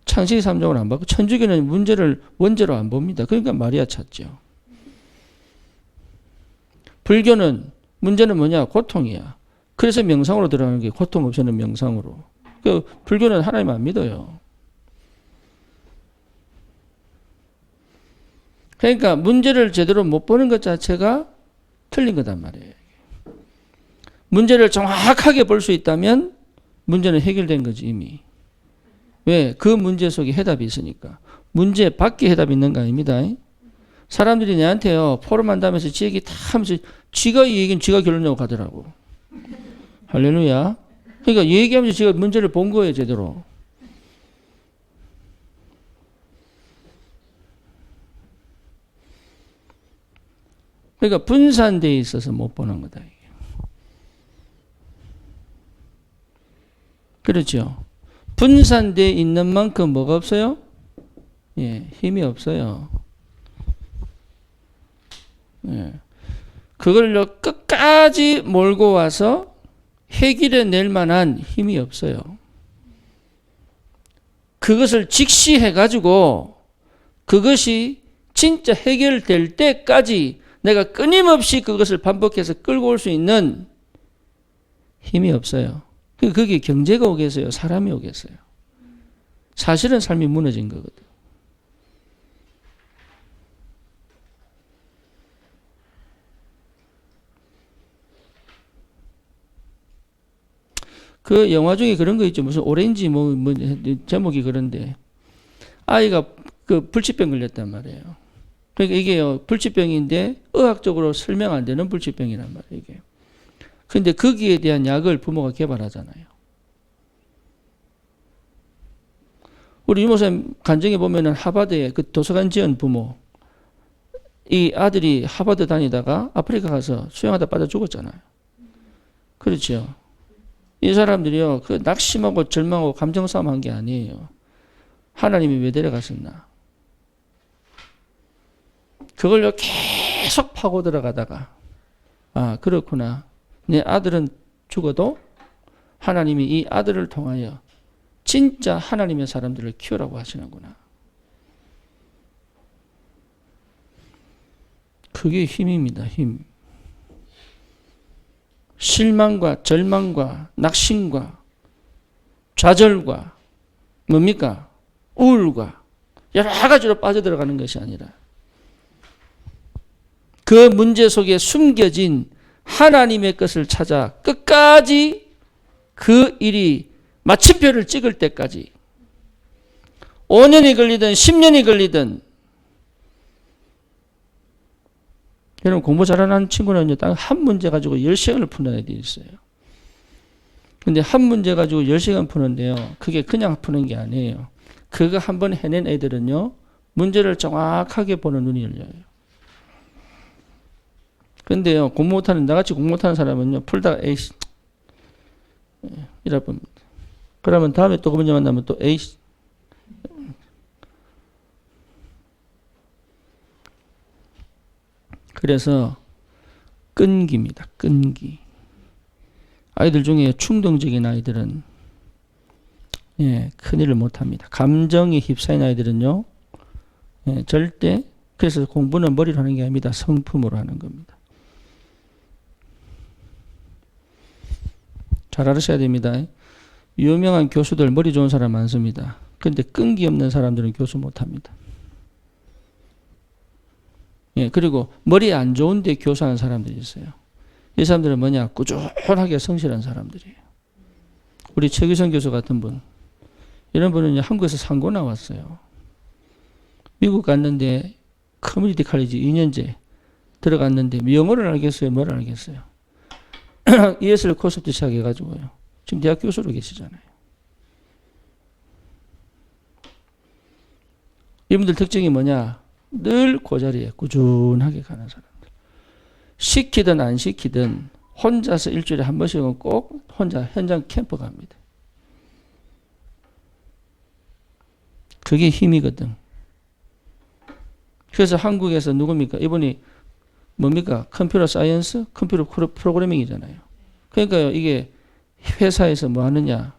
창세기 3장을 안 받고 천주교는 문제를 원죄로 안 봅니다. 그러니까 마리아 찾죠. 불교는 문제는 뭐냐? 고통이야. 그래서 명상으로 들어가는 게 고통 없애는 명상으로. 그 불교는 하나님 안 믿어요. 그러니까 문제를 제대로 못 보는 것 자체가 틀린 거단 말이에요. 문제를 정확하게 볼 수 있다면 문제는 해결된 거지 이미. 왜? 그 문제 속에 해답이 있으니까. 문제 밖에 해답이 있는 거 아닙니다. 사람들이 내한테요 포럼한다면서 지 얘기 다 하면서 지가 이 얘기는 지가 결론내고 가더라고. 할렐루야. 그러니까 얘기하면서 지가 문제를 본 거예요 제대로. 그러니까 분산되어 있어서 못 보는 거다. 이게. 그렇죠. 분산되어 있는 만큼 뭐가 없어요? 힘이 없어요. 그걸로 끝까지 몰고 와서 해결해 낼 만한 힘이 없어요. 그것을 직시해 가지고 그것이 진짜 해결될 때까지 내가 끊임없이 그것을 반복해서 끌고 올 수 있는 힘이 없어요. 그게 경제가 오겠어요? 사람이 오겠어요? 사실은 삶이 무너진 거거든. 그 영화 중에 그런 거 있죠. 무슨 오렌지 뭐 제목이 그런데 아이가 그 불치병 걸렸단 말이에요. 그러니까 이게요 불치병인데 의학적으로 설명 안 되는 불치병이란 말이에요. 이게. 근데 거기에 대한 약을 부모가 개발하잖아요. 우리 유모사님 간증에 보면은 하버드의 그 도서관 지원 부모, 이 아들이 하버드 다니다가 아프리카 가서 수영하다 빠져 죽었잖아요. 그렇죠. 이 사람들이요, 그 낙심하고 절망하고 감정 싸움 한 게 아니에요. 하나님이 왜 데려갔었나? 그걸요 계속 파고 들어가다가, 아, 그렇구나. 내 아들은 죽어도 하나님이 이 아들을 통하여 진짜 하나님의 사람들을 키우라고 하시는구나. 그게 힘입니다, 힘. 실망과 절망과 낙심과 좌절과 뭡니까? 우울과 여러 가지로 빠져들어가는 것이 아니라 그 문제 속에 숨겨진 하나님의 것을 찾아 끝까지 그 일이 마침표를 찍을 때까지 5년이 걸리든 10년이 걸리든 여러분 공부 잘하는 친구는요, 딱 한 문제 가지고 10시간을 푸는 애들이 있어요. 근데 한 문제 가지고 10시간 푸는데요, 그게 그냥 푸는 게 아니에요. 그거 한 번 해낸 애들은요, 문제를 정확하게 보는 눈이 열려요. 근데요, 공부 못하는, 나같이 공부 못하는 사람은요, 풀다가 에이씨, 이럴 겁니다. 그러면 다음에 또 그 문제 만나면 또 에이씨. 그래서 끈기입니다. 끈기. 아이들 중에 충동적인 아이들은 큰일을 못합니다. 감정에 휩싸인 아이들은요, 절대, 그래서 공부는 머리로 하는 게 아닙니다. 성품으로 하는 겁니다. 잘 알으셔야 됩니다. 유명한 교수들 머리 좋은 사람 많습니다. 그런데 끈기 없는 사람들은 교수 못합니다. 그리고 머리 안 좋은데 교수하는 사람들이 있어요. 이 사람들은 뭐냐? 꾸준하게 성실한 사람들이에요. 우리 최규성 교수 같은 분, 이런 분은 한국에서 상고 나왔어요. 미국 갔는데 커뮤니티 칼리지 2년제 들어갔는데 영어를 알겠어요? 뭘 알겠어요? ESL 코스부터 시작해가지고요. 지금 대학 교수로 계시잖아요. 이분들 특징이 뭐냐? 늘 그 자리에 꾸준하게 가는 사람들. 시키든 안 시키든 혼자서 일주일에 한 번씩은 꼭 혼자 현장 캠프 갑니다. 그게 힘이거든. 그래서 한국에서 누굽니까? 이분이 뭡니까? 컴퓨터 사이언스? 컴퓨터 프로그래밍이잖아요. 그러니까요, 이게 회사에서 뭐 하느냐?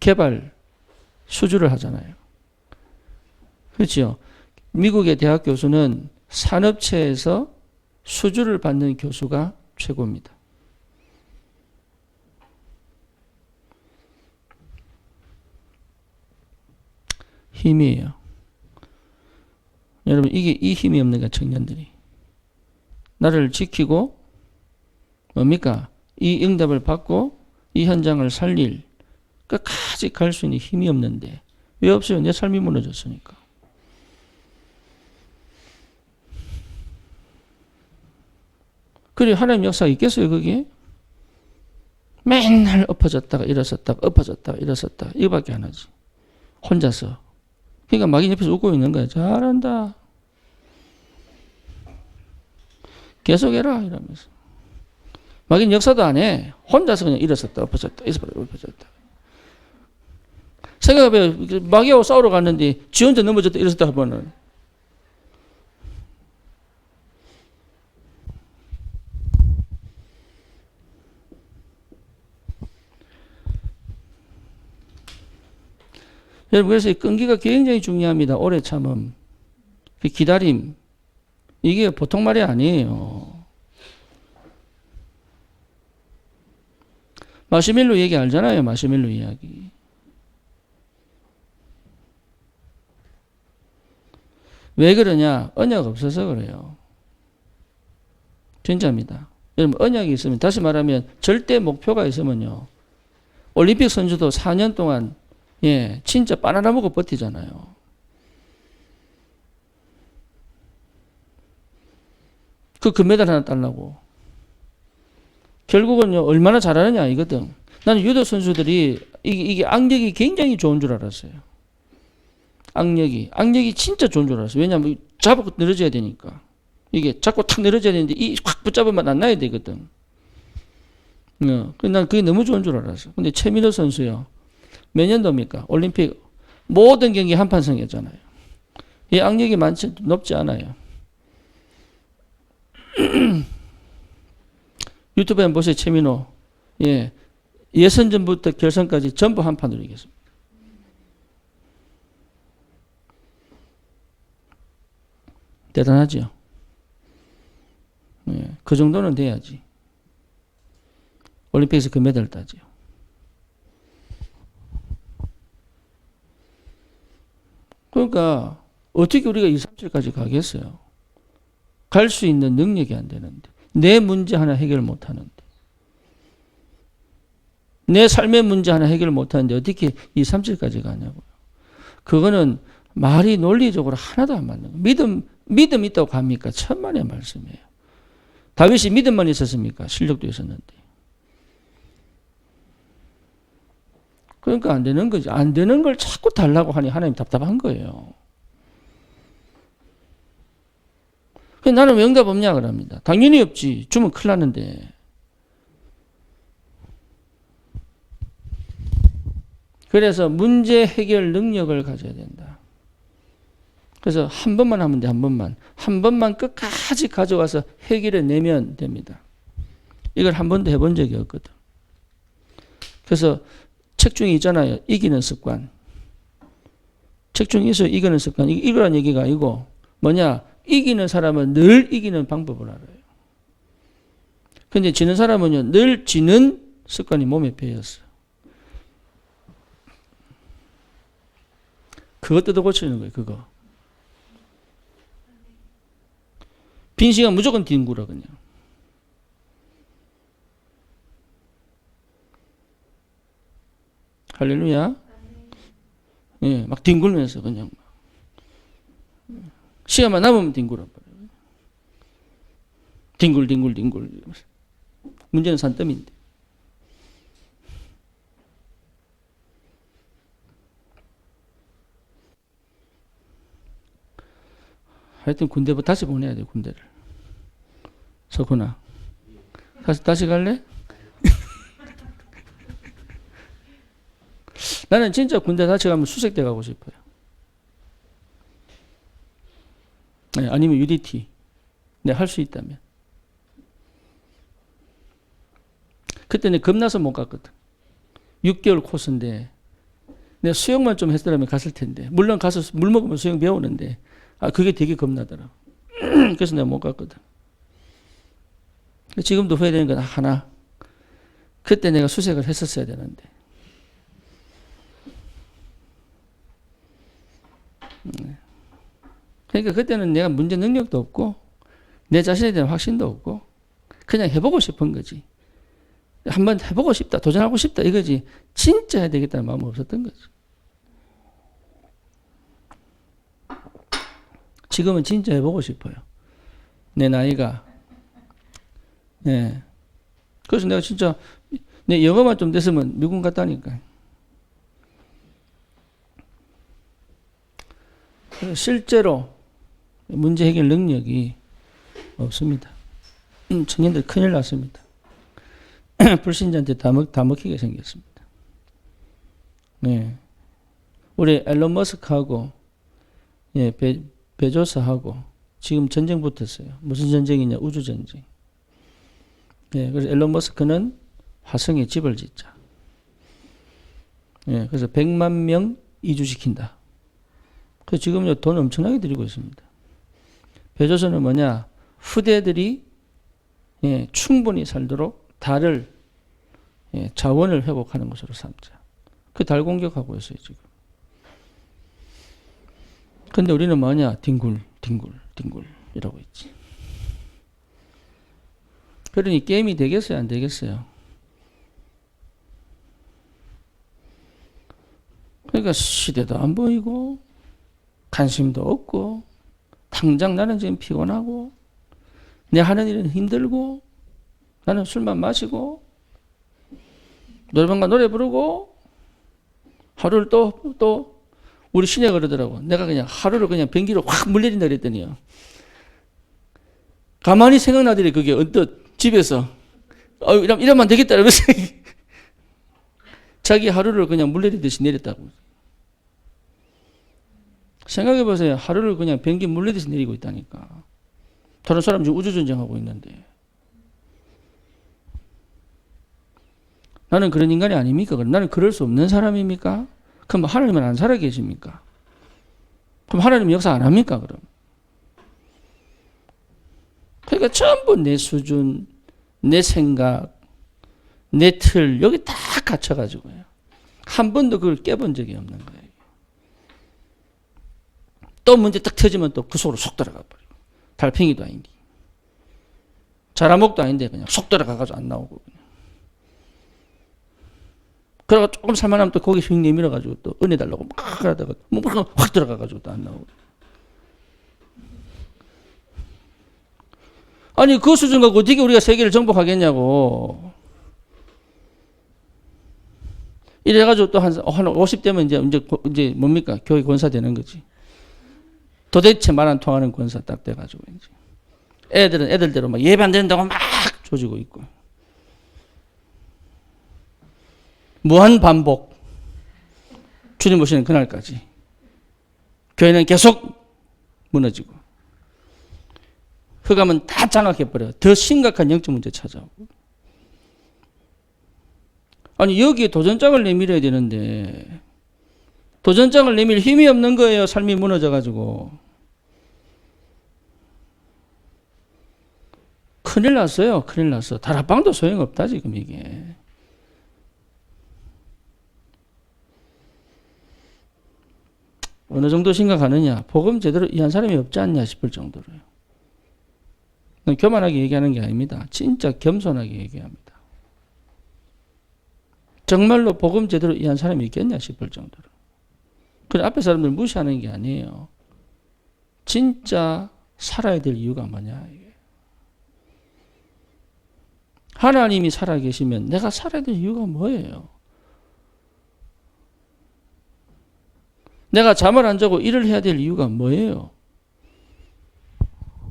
개발 수주를 하잖아요. 그렇죠? 미국의 대학 교수는 산업체에서 수주를 받는 교수가 최고입니다. 힘이에요. 여러분, 이 힘이 없는 게 청년들이. 나를 지키고, 뭡니까? 이 응답을 받고, 이 현장을 살릴, 끝까지 갈 수 있는 힘이 없는데, 왜 없어요? 내 삶이 무너졌으니까. 그래, 하나님 역사가 있겠어요, 그게? 맨날 엎어졌다가 일어섰다가 엎어졌다가 일어섰다가 이거밖에 안 하지. 혼자서. 그러니까 마귀 옆에서 웃고 있는 거야. 잘한다. 계속해라 이러면서. 마귀는 역사도 안 해. 혼자서 그냥 일어섰다 엎어졌다 엎어졌다. 생각해봐요. 마귀하고 싸우러 갔는데 지 혼자 넘어졌다 일어섰다 하면은 여러분, 그래서 이 끈기가 굉장히 중요합니다. 오래 참음, 기다림, 이게 보통 말이 아니에요. 마시멜로 얘기 알잖아요. 마시멜로 이야기. 왜 그러냐? 언약 없어서 그래요. 진짜입니다. 여러분, 언약이 있으면, 다시 말하면 절대 목표가 있으면요, 올림픽 선수도 4년 동안 진짜 바나나 먹고 버티잖아요. 그 금메달 하나 따려고. 결국은요, 얼마나 잘하느냐 이거든. 나는 유도 선수들이 이게 악력이 굉장히 좋은 줄 알았어요. 악력이 진짜 좋은 줄 알았어요. 왜냐하면 잡고 늘어져야 되니까. 이게 잡고 탁 늘어져야 되는데 이 확 붙잡으면 안 나야 되거든. 난 그게 너무 좋은 줄 알았어. 근데 최민호 선수요. 몇 년도입니까? 올림픽 모든 경기 한판승이었잖아요. 이 악력이 높지 않아요. 유튜브에 보세요. 최민호. 예선전부터 결선까지 전부 한판으로 이겼습니다. 대단하죠. 그 정도는 돼야지. 올림픽에서 금메달을 따죠. 그러니까 어떻게 우리가 2, 3, 7까지 가겠어요? 갈 수 있는 능력이 안 되는데. 내 문제 하나 해결 못 하는데. 내 삶의 문제 하나 해결 못 하는데 어떻게 2, 3, 7까지 가냐고요. 그거는 말이 논리적으로 하나도 안 맞는 거예요. 믿음 있다고 합니까? 천만의 말씀이에요. 다윗이 믿음만 있었습니까? 실력도 있었는데. 그러니까 안 되는 거지. 안 되는 걸 자꾸 달라고 하니 하나님 답답한 거예요. 나는 왜 응답 없냐 그럽니다. 당연히 없지. 주면 큰일 나는데. 그래서 문제 해결 능력을 가져야 된다. 그래서 한 번만 하면 돼. 한 번만 끝까지 가져와서 해결해 내면 됩니다. 이걸 한 번도 해본 적이 없거든. 그래서 책 중에 있잖아요. 이기는 습관. 책 중에 있어요. 이기는 습관. 이거란 얘기가 아니고 뭐냐. 이기는 사람은 늘 이기는 방법을 알아요. 근데 지는 사람은요. 늘 지는 습관이 몸에 배였어요. 그거 뜯어 고치는 거예요. 그거. 빈 시간 무조건 뒹굴어 그냥. 할렐루야. 예, 막 뒹굴면서 그냥 시간만 남으면 뒹굴어 버려요. 뒹굴. 문제는 산더미인데. 하여튼 군대부터 다시 보내야 돼, 군대를. 석훈아. 다시 갈래? 나는 진짜 군대 다시 가면 수색대 가고 싶어요. 네, 아니면 UDT. 내가 할 수 있다면. 그때 내가 겁나서 못 갔거든. 6개월 코스인데 내가 수영만 좀 했더라면 갔을 텐데. 물론 가서 물 먹으면 수영 배우는데 그게 되게 겁나더라. 그래서 내가 못 갔거든. 지금도 후회되는 건 하나. 그때 내가 수색을 했었어야 되는데. 그러니까 그때는 내가 문제 능력도 없고 내 자신에 대한 확신도 없고 그냥 해보고 싶은 거지. 한번 해보고 싶다. 도전하고 싶다. 이거지. 진짜 해야 되겠다는 마음은 없었던 거지. 지금은 진짜 해보고 싶어요. 내 나이가. 네. 그래서 내가 진짜 내 영어만 좀 됐으면 미국 갔다니까. 실제로 문제 해결 능력이 없습니다. 청년들 큰일 났습니다. 불신자한테 다 먹히게 생겼습니다. 네. 우리 앨런 머스크하고 예, 베조스하고 지금 전쟁 붙었어요. 무슨 전쟁이냐? 우주 전쟁. 예, 그래서 앨런 머스크는 화성에 집을 짓자. 예, 그래서 100만 명 이주시킨다. 그래서 지금요 돈 엄청나게 들이고 있습니다. 베조스는 뭐냐? 후대들이 예, 충분히 살도록 달을 예, 자원을 회복하는 것으로 삼자. 그 달 공격하고 있어요 지금. 근데 우리는 뭐냐? 뒹굴 이러고 있지. 그러니 게임이 되겠어요? 안 되겠어요? 그러니까 시대도 안 보이고 관심도 없고 당장 나는 지금 피곤하고 내 하는 일은 힘들고 나는 술만 마시고 노래방 가 노래 부르고 하루를 또 우리 신이 그러더라고. 내가 그냥 하루를 그냥 변기로 확 물내린다 그랬더니요. 가만히 생각나더니 그게 언뜻 집에서 이러면 안 되겠다 이러면서 자기 하루를 그냥 물내리듯이 내렸다고. 생각해보세요. 하루를 그냥 변기 물내듯이 내리고 있다니까. 다른 사람 지금 우주전쟁하고 있는데. 나는 그런 인간이 아닙니까? 나는 그럴 수 없는 사람입니까? 그럼 하나님은 안 살아 계십니까? 그럼 하나님은 역사 안 합니까? 그럼? 그러니까 전부 내 수준, 내 생각, 내 틀 여기 다 갇혀가지고요. 한 번도 그걸 깨본 적이 없는 거예요. 또 문제 딱 터지면 또 그 속으로 쏙 들어가 버리고. 달팽이도 아닌데. 자라목도 아닌데 그냥 쏙 들어가가지고 안 나오고. 그냥. 그러고 조금 살만하면 또 고개 휙 내밀어가지고 또 은혜 달라고 막 하다가 확 들어가가지고 또 안 나오고. 아니 그 수준 갖고 어떻게 우리가 세계를 정복하겠냐고. 이래가지고 또 한 50대면 이제 뭡니까? 교회 권사 되는 거지. 도대체 말 안 통하는 권사 딱 돼가지고 이제. 애들은 애들대로 막 예배 안 된다고 막 조지고 있고. 무한 반복. 주님 오시는 그날까지. 교회는 계속 무너지고. 흑암은 다 장악해버려요. 더 심각한 영적 문제 찾아오고. 아니 여기에 도전장을 내밀어야 되는데 도전장을 내밀 힘이 없는 거예요. 삶이 무너져가지고. 큰일 났어요. 큰일 났어. 다락방도 소용없다 지금 이게. 어느 정도 심각하느냐. 복음 제대로 이해한 사람이 없지 않냐 싶을 정도로요. 교만하게 얘기하는 게 아닙니다. 진짜 겸손하게 얘기합니다. 정말로 복음 제대로 이해한 사람이 있겠냐 싶을 정도로. 그래 앞에 사람들 무시하는 게 아니에요. 진짜 살아야 될 이유가 뭐냐 이게. 하나님이 살아계시면 내가 살아야 될 이유가 뭐예요? 내가 잠을 안 자고 일을 해야 될 이유가 뭐예요?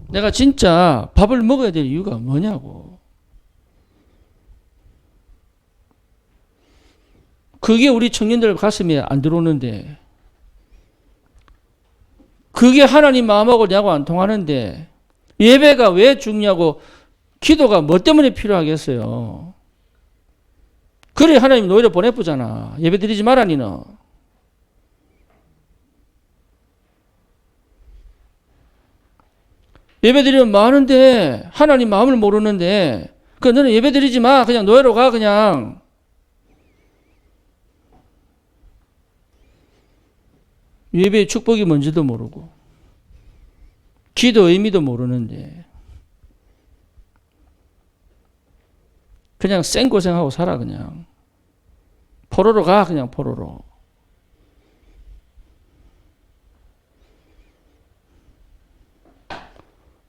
내가 진짜 밥을 먹어야 될 이유가 뭐냐고. 그게 우리 청년들 가슴에 안 들어오는데, 그게 하나님 마음하고 내하고 안 통하는데, 예배가 왜 중요하고 기도가 뭐 때문에 필요하겠어요? 그래 하나님 노예로 보내쁘잖아. 예배 드리지 마라 니는. 예배 드리면 많은데 하나님 마음을 모르는데 그 너는 예배 드리지 마. 그냥 노예로 가 그냥. 예배의 축복이 뭔지도 모르고 기도 의미도 모르는데 그냥 생고생하고 살아 그냥. 포로로 가 그냥 포로로.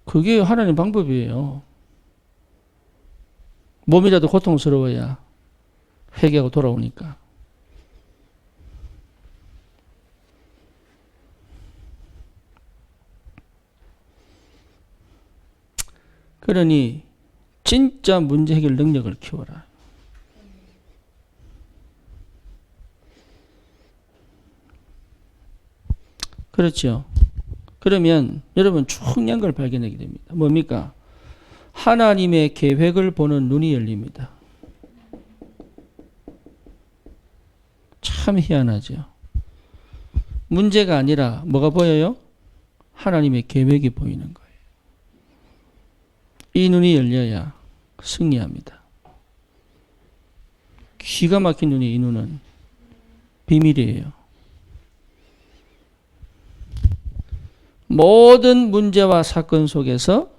그게 하나님 방법이에요. 몸이라도 고통스러워야 회개하고 돌아오니까. 그러니 진짜 문제 해결 능력을 키워라. 그렇죠. 그러면 여러분 중요한 걸 발견하게 됩니다. 뭡니까? 하나님의 계획을 보는 눈이 열립니다. 참 희한하죠. 문제가 아니라 뭐가 보여요? 하나님의 계획이 보이는 거예요. 이 눈이 열려야 승리합니다. 기가 막힌 눈이 이 눈은 비밀이에요. 모든 문제와 사건 속에서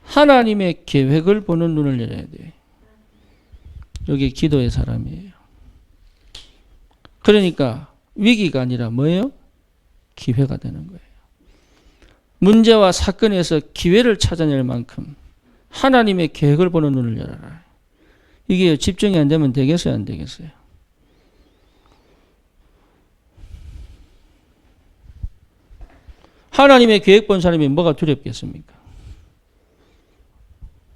하나님의 계획을 보는 눈을 열어야 돼요. 여기 기도의 사람이에요. 그러니까 위기가 아니라 뭐예요? 기회가 되는 거예요. 문제와 사건에서 기회를 찾아낼 만큼 하나님의 계획을 보는 눈을 열어라. 이게 집중이 안 되면 되겠어요? 안 되겠어요? 하나님의 계획 본 사람이 뭐가 두렵겠습니까?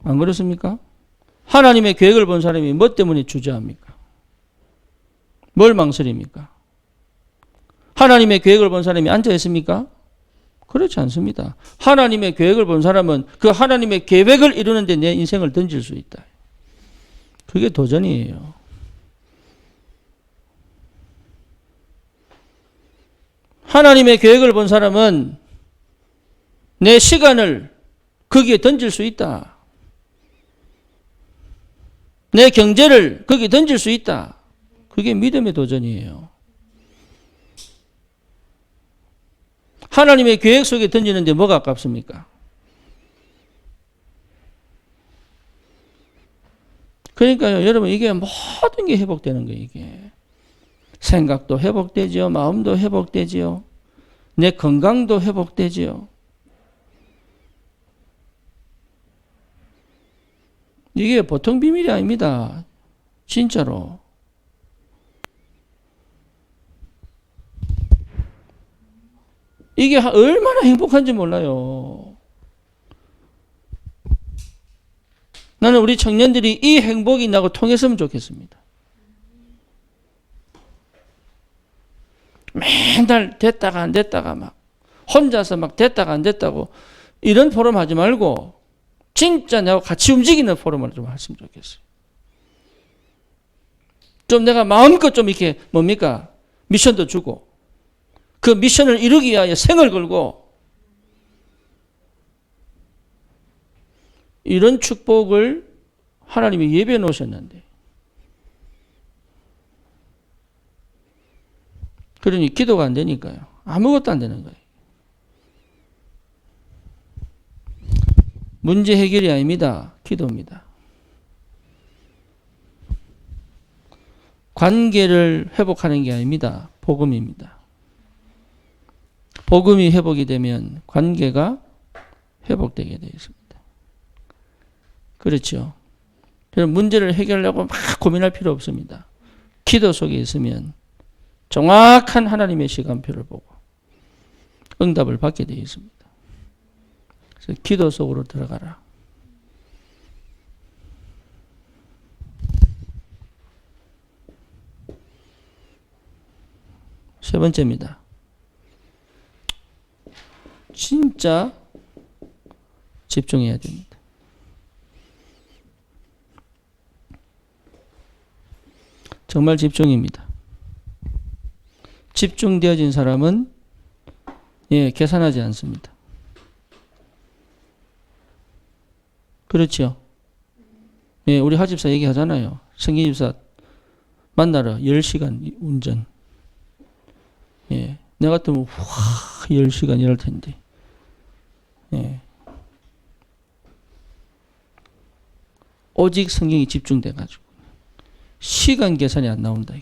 안 그렇습니까? 하나님의 계획을 본 사람이 뭐 때문에 주저합니까? 뭘 망설입니까? 하나님의 계획을 본 사람이 앉아 있습니까? 그렇지 않습니다. 하나님의 계획을 본 사람은 그 하나님의 계획을 이루는데 내 인생을 던질 수 있다. 그게 도전이에요. 하나님의 계획을 본 사람은 내 시간을 거기에 던질 수 있다. 내 경제를 거기에 던질 수 있다. 그게 믿음의 도전이에요. 하나님의 계획 속에 던지는데 뭐가 아깝습니까? 그러니까요, 여러분, 이게 모든 게 회복되는 거예요, 이게. 생각도 회복되지요. 마음도 회복되지요. 내 건강도 회복되지요. 이게 보통 비밀이 아닙니다. 진짜로. 이게 얼마나 행복한지 몰라요. 나는 우리 청년들이 이 행복이 나고 통했으면 좋겠습니다. 맨날 됐다가 안 됐다가 막 혼자서 막 됐다가 안 됐다고 이런 포럼 하지 말고 진짜 내가 같이 움직이는 포럼을 좀 했으면 좋겠어요. 좀 내가 마음껏 좀 이렇게 뭡니까? 미션도 주고 그 미션을 이루기 위하여 생을 걸고 이런 축복을 하나님이 예배해 놓으셨는데 그러니 기도가 안 되니까요. 아무것도 안 되는 거예요. 문제 해결이 아닙니다. 기도입니다. 관계를 회복하는 게 아닙니다. 복음입니다. 복음이 회복이 되면 관계가 회복되게 되어 있습니다. 그렇죠. 그래서 문제를 해결하려고 막 고민할 필요 없습니다. 기도 속에 있으면 정확한 하나님의 시간표를 보고 응답을 받게 되어 있습니다. 그래서 기도 속으로 들어가라. 세 번째입니다. 진짜 집중해야 됩니다. 정말 집중입니다. 집중되어진 사람은 계산하지 않습니다. 그렇죠? 우리 하집사 얘기하잖아요. 성기집사 만나러 10시간 운전. 내가 같으면 10시간 이럴 텐데. 오직 성경이 집중돼가지고 시간 계산이 안 나온다.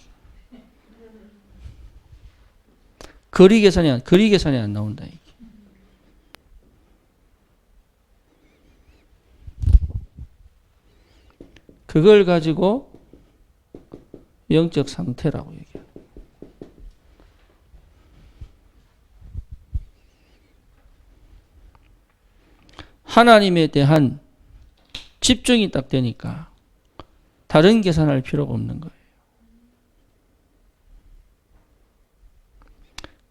거리 계산이 안 나온다. 그걸 가지고 영적 상태라고 얘기해요. 하나님에 대한 집중이 딱 되니까 다른 계산할 필요가 없는 거예요.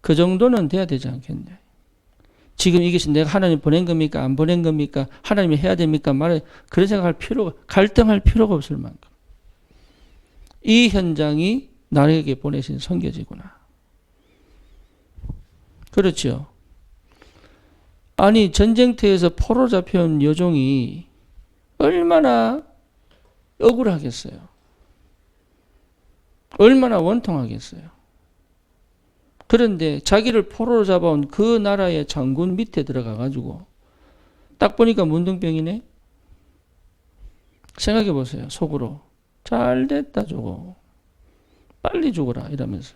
그 정도는 돼야 되지 않겠냐. 지금 이것이 내가 하나님 보낸 겁니까? 안 보낸 겁니까? 하나님이 해야 됩니까? 그런 생각할 필요가, 갈등할 필요가 없을 만큼. 이 현장이 나에게 보내신 선교지구나. 그렇죠. 아니, 전쟁터에서 포로 잡혀온 여종이 얼마나 억울하겠어요. 얼마나 원통하겠어요. 그런데 자기를 포로로 잡아온 그 나라의 장군 밑에 들어가가지고 딱 보니까 문둥병이네. 생각해 보세요. 속으로. 잘 됐다 저거. 빨리 죽어라 이러면서.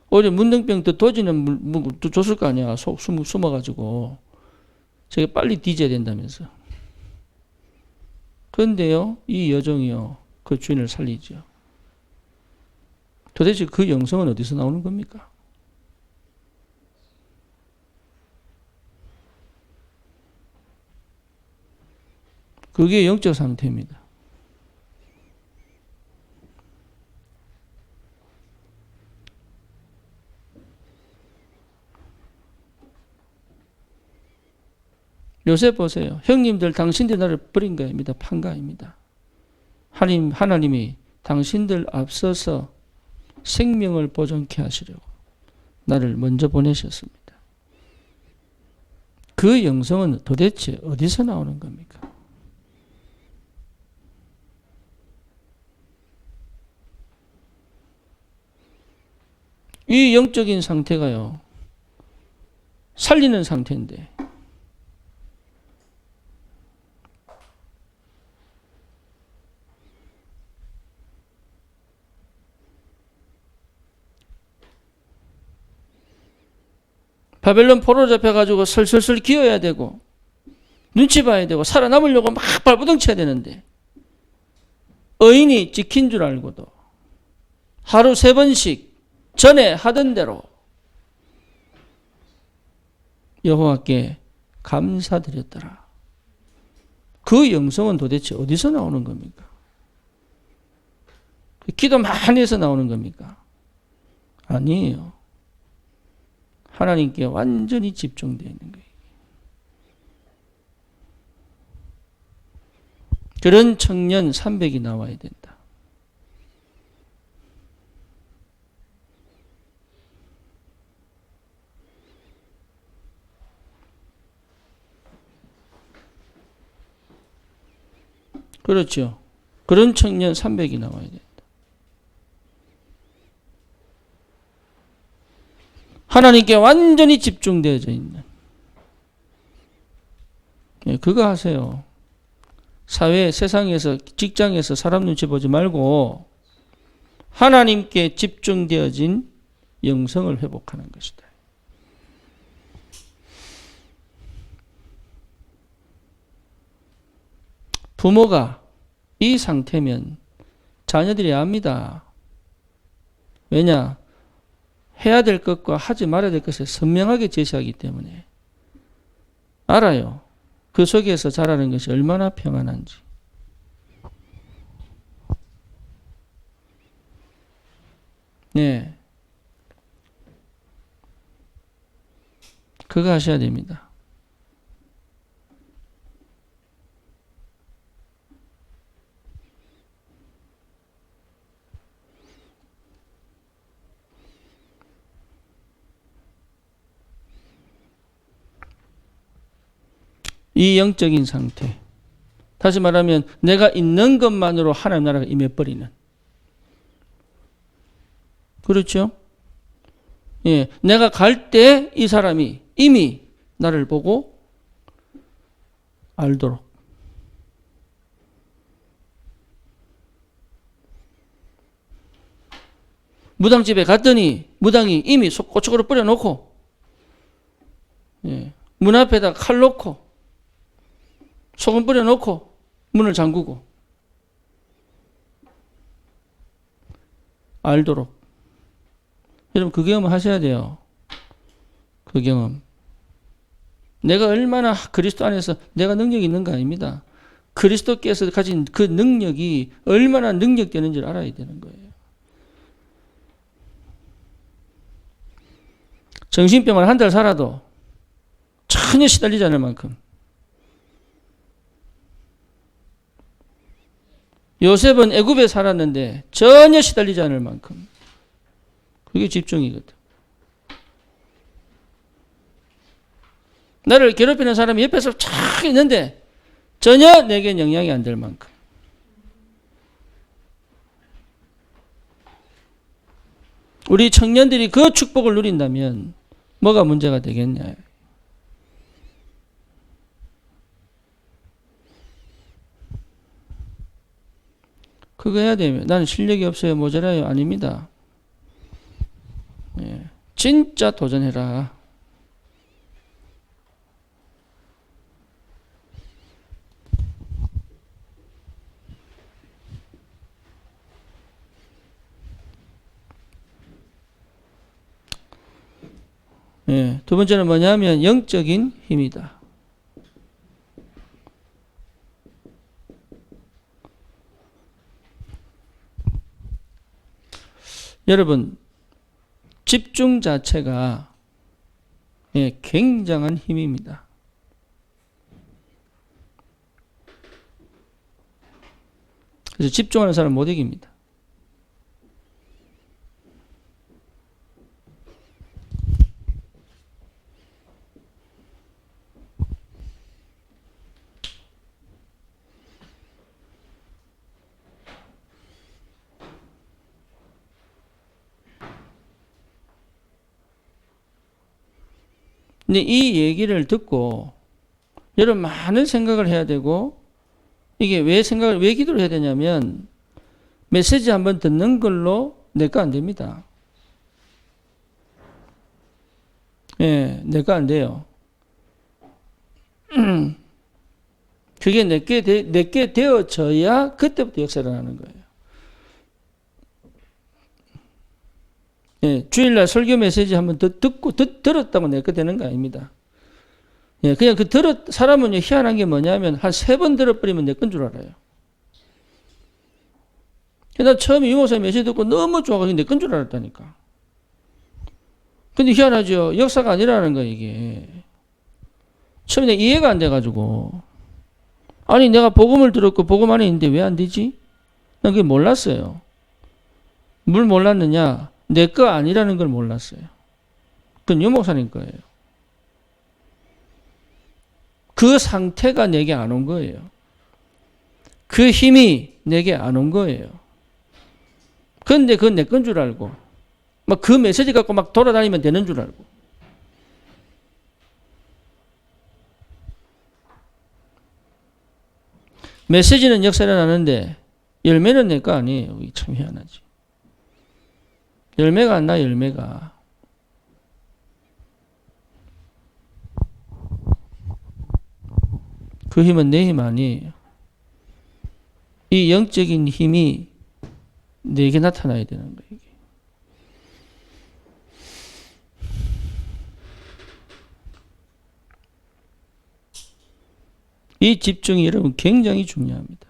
오히려 문둥병 또 도지는 또 줬을 거 아니야. 숨어가지고. 저게 빨리 뒤져야 된다면서. 그런데요. 이 여종이요. 그 주인을 살리죠. 도대체 그 영성은 어디서 나오는 겁니까? 그게 영적 상태입니다. 요셉 보세요. 형님들 당신들 나를 버린 거 아닙니다. 판 거 아닙니다. 하나님이 당신들 앞서서 생명을 보존케 하시려고 나를 먼저 보내셨습니다. 그 영성은 도대체 어디서 나오는 겁니까? 이 영적인 상태가요. 살리는 상태인데 바벨론 포로로 잡혀가지고 슬슬슬 기어야 되고 눈치 봐야 되고 살아남으려고 막 발버둥 쳐야 되는데 의인이 지킨 줄 알고도 하루 3번씩 전에 하던 대로 여호와께 감사드렸더라. 그 영성은 도대체 어디서 나오는 겁니까? 기도 많이 해서 나오는 겁니까? 아니에요. 하나님께 완전히 집중되어 있는 거예요. 그런 청년 300이 나와야 된다. 그렇죠. 그런 청년 300이 나와야 된다. 하나님께 완전히 집중되어져 있는. 예, 그거 하세요. 사회, 세상에서, 직장에서 사람 눈치 보지 말고 하나님께 집중되어진 영성을 회복하는 것이다. 부모가 이 상태면 자녀들이 압니다. 왜냐? 해야 될 것과 하지 말아야 될 것을 선명하게 제시하기 때문에 알아요. 그 속에서 자라는 것이 얼마나 평안한지. 네. 그거 하셔야 됩니다. 이 영적인 상태. 다시 말하면 내가 있는 것만으로 하나님 나라가 임해버리는. 그렇죠? 예, 내가 갈 때 이 사람이 이미 나를 보고 알도록. 무당집에 갔더니 무당이 이미 고춧가루 뿌려놓고 예, 문 앞에다 칼 놓고 소금 뿌려놓고 문을 잠그고 알도록. 여러분 그 경험을 하셔야 돼요. 그 경험. 내가 얼마나 그리스도 안에서 내가 능력이 있는 거 아닙니다. 그리스도께서 가진 그 능력이 얼마나 능력되는지를 알아야 되는 거예요. 정신병을 한 달 살아도 전혀 시달리지 않을 만큼. 요셉은 애굽에 살았는데 전혀 시달리지 않을 만큼. 그게 집중이거든. 나를 괴롭히는 사람이 옆에서 쫙 있는데 전혀 내겐 영향이 안 될 만큼. 우리 청년들이 그 축복을 누린다면 뭐가 문제가 되겠냐. 그거 해야 되면 나는 실력이 없어요. 모자라요. 아닙니다. 예, 진짜 도전해라. 예, 두 번째는 뭐냐면 영적인 힘이다. 여러분 집중 자체가 예, 굉장한 힘입니다. 그래서 집중하는 사람 못 이깁니다. 근데 이 얘기를 듣고 여러분 많은 생각을 해야 되고 이게 왜 기도를 해야 되냐면 메시지 한번 듣는 걸로 내 거 안 됩니다. 예, 내거 안 돼요. 그게 내게 되어져야 그때부터 역사를 하는 거예요. 예, 주일날 설교 메시지 한번 듣고 들었다고 내거 되는 거 아닙니다. 예, 그냥 사람은 희한한 게 뭐냐면 한 3번 들어버리면 내 건 줄 알아요. 나 처음에 유목사님 메시지 듣고 너무 좋아가지고 내 건 줄 알았다니까. 근데 희한하죠. 역사가 아니라는 거야, 이게. 처음에 내가 이해가 안 돼가지고. 아니, 내가 복음을 들었고 복음 안에 있는데 왜 안 되지? 난 그게 몰랐어요. 뭘 몰랐느냐? 내 거 아니라는 걸 몰랐어요. 그건 유목사님 거예요. 그 상태가 내게 안 온 거예요. 그 힘이 내게 안 온 거예요. 그런데 그건 내 건 줄 알고 막 그 메시지 갖고 막 돌아다니면 되는 줄 알고. 메시지는 역사를 하는데 열매는 내 거 아니에요. 참 희한하지. 열매가 안 나, 열매가. 그 힘은 내 힘 아니에요. 이 영적인 힘이 내게 나타나야 되는 거예요. 이게. 이 집중이 여러분 굉장히 중요합니다.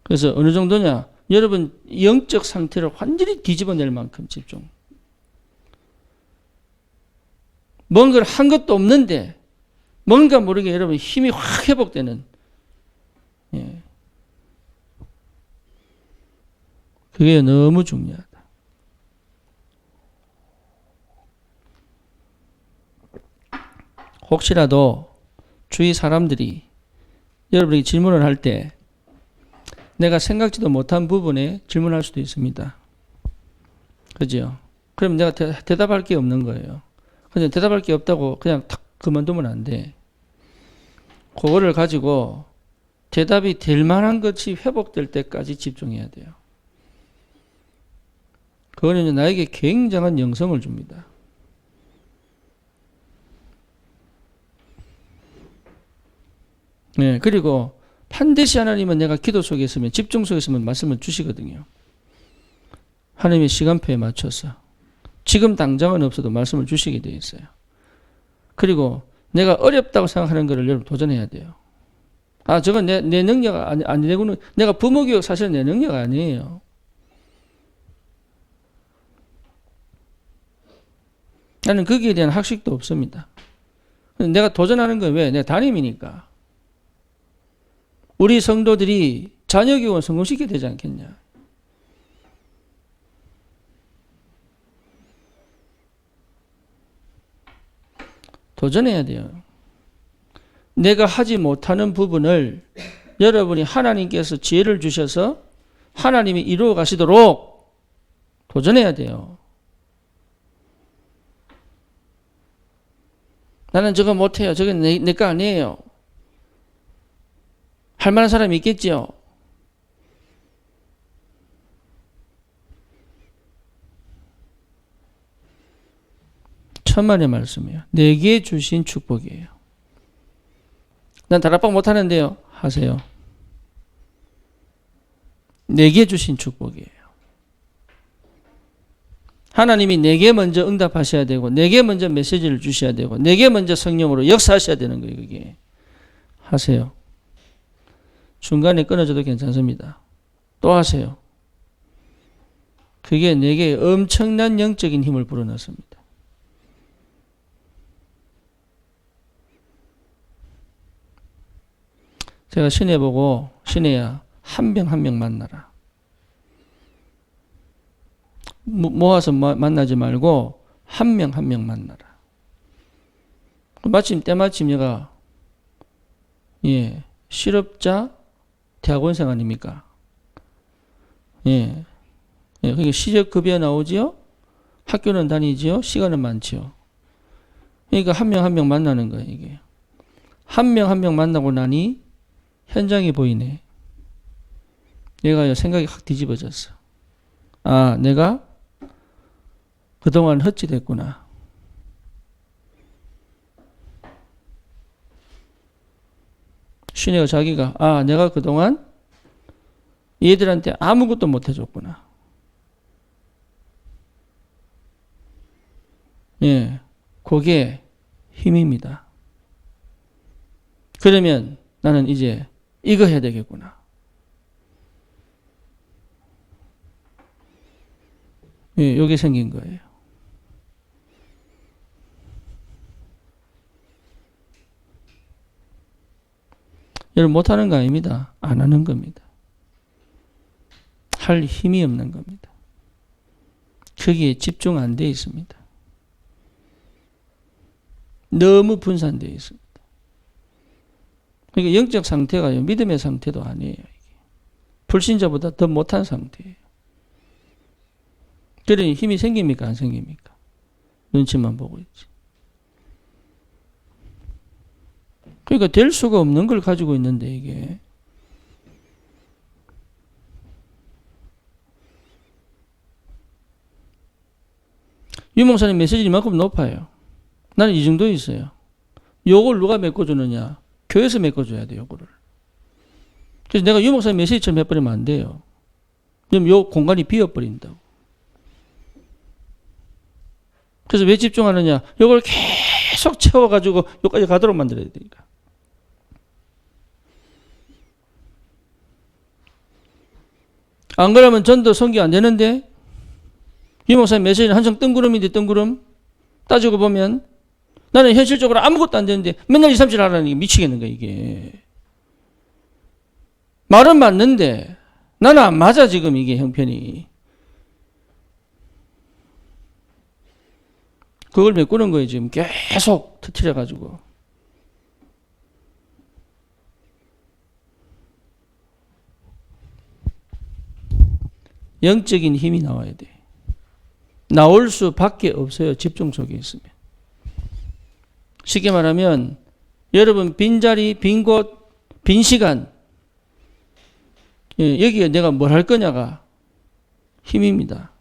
그래서 어느 정도냐? 여러분 영적 상태를 완전히 뒤집어낼 만큼 집중. 뭔가를 한 것도 없는데 뭔가 모르게 여러분 힘이 확 회복되는, 예. 그게 너무 중요하다. 혹시라도 주위 사람들이 여러분이 질문을 할 때 내가 생각지도 못한 부분에 질문할 수도 있습니다. 그죠? 그럼 내가 대답할 게 없는 거예요. 근데 대답할 게 없다고 그냥 탁 그만두면 안 돼. 그거를 가지고 대답이 될 만한 것이 회복될 때까지 집중해야 돼요. 그거는 나에게 굉장한 영성을 줍니다. 네, 그리고 반드시 하나님은 내가 기도 속에 있으면, 집중 속에 있으면 말씀을 주시거든요. 하나님의 시간표에 맞춰서. 지금 당장은 없어도 말씀을 주시게 되어 있어요. 그리고 내가 어렵다고 생각하는 것을 여러분 도전해야 돼요. 아, 저건 내 능력 아니고는, 내가 부모교육 사실은 내 능력 아니에요. 나는 거기에 대한 학식도 없습니다. 내가 도전하는 건 왜? 내가 담임이니까. 우리 성도들이 자녀교육을 성공시켜야 되지 않겠냐. 도전해야 돼요. 내가 하지 못하는 부분을 여러분이 하나님께서 지혜를 주셔서 하나님이 이루어 가시도록 도전해야 돼요. 나는 저거 못해요. 저게 내 거 아니에요. 할 만한 사람이 있겠지요. 천만의 말씀이에요. 내게 주신 축복이에요. 난 다락방 못하는데요. 하세요. 내게 주신 축복이에요. 하나님이 내게 먼저 응답하셔야 되고, 내게 먼저 메시지를 주셔야 되고, 내게 먼저 성령으로 역사하셔야 되는 거예요. 그게. 하세요. 중간에 끊어져도 괜찮습니다. 또 하세요. 그게 내게 엄청난 영적인 힘을 불어넣습니다. 제가 시내 보고, 시내야 한 명 한 명 만나라. 모아서 만나지 말고 한 명 한 명 만나라. 마침 때마침 얘가 실업자 대학원생 아닙니까? 그게 시적급여 나오지요? 학교는 다니지요? 시간은 많지요? 그러니까 한 명 한 명 만나는 거예요, 이게. 한 명 한 명 만나고 나니 현장이 보이네. 얘가 생각이 확 뒤집어졌어. 아, 내가 그동안 헛짓했구나. 쉰애가 자기가 내가 그동안 얘들한테 아무것도 못 해줬구나. 예, 그게 힘입니다. 그러면 나는 이제 이거 해야 되겠구나. 예, 요게 생긴 거예요. 여러분 못하는 거 아닙니다. 안 하는 겁니다. 할 힘이 없는 겁니다. 거기에 집중 안 돼 있습니다. 너무 분산되어 있습니다. 그러니까 영적 상태가요, 믿음의 상태도 아니에요. 이게. 불신자보다 더 못한 상태예요. 그러니 힘이 생깁니까? 안 생깁니까? 눈치만 보고 있지. 그러니까 될 수가 없는 걸 가지고 있는데 이게. 유 목사님 메시지 이만큼 높아요. 나는 이 정도 있어요. 요걸 누가 메꿔주느냐? 교회에서 메꿔줘야 돼요, 요거를. 그래서 내가 유 목사님 메시지처럼 해버리면 안 돼요. 그럼 요 공간이 비어버린다고. 그래서 왜 집중하느냐? 요걸 계속 채워가지고 요까지 가도록 만들어야 되니까. 안 그러면 전도 성교 안 되는데, 유 목사님 메시지는 한성 뜬구름인데 뜬구름? 따지고 보면 나는 현실적으로 아무것도 안 되는데 맨날 2, 3일 하라는 게 미치겠는 거야, 이게. 말은 맞는데 나는 안 맞아, 지금 이게 형편이. 그걸 메꾸는 거예요, 지금. 계속 터트려가지고. 영적인 힘이 나와야 돼. 나올 수밖에 없어요, 집중 속에 있으면. 쉽게 말하면 여러분 빈자리, 빈 곳, 빈 시간, 여기에 내가 뭘 할 거냐가 힘입니다.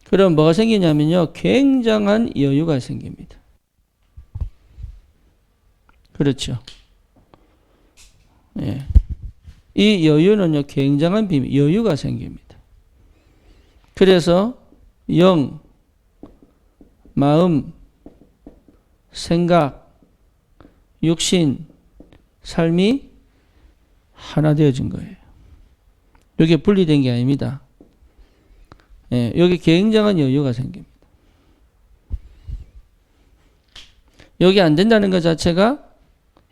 그럼 뭐가 생기냐면요, 굉장한 여유가 생깁니다. 그렇죠. 예. 이 여유는요, 굉장한 비밀, 여유가 생깁니다. 그래서 영, 마음, 생각, 육신, 삶이 하나 되어진 거예요. 이게 분리된 게 아닙니다. 예, 여기 굉장한 여유가 생깁니다. 여기 안 된다는 것 자체가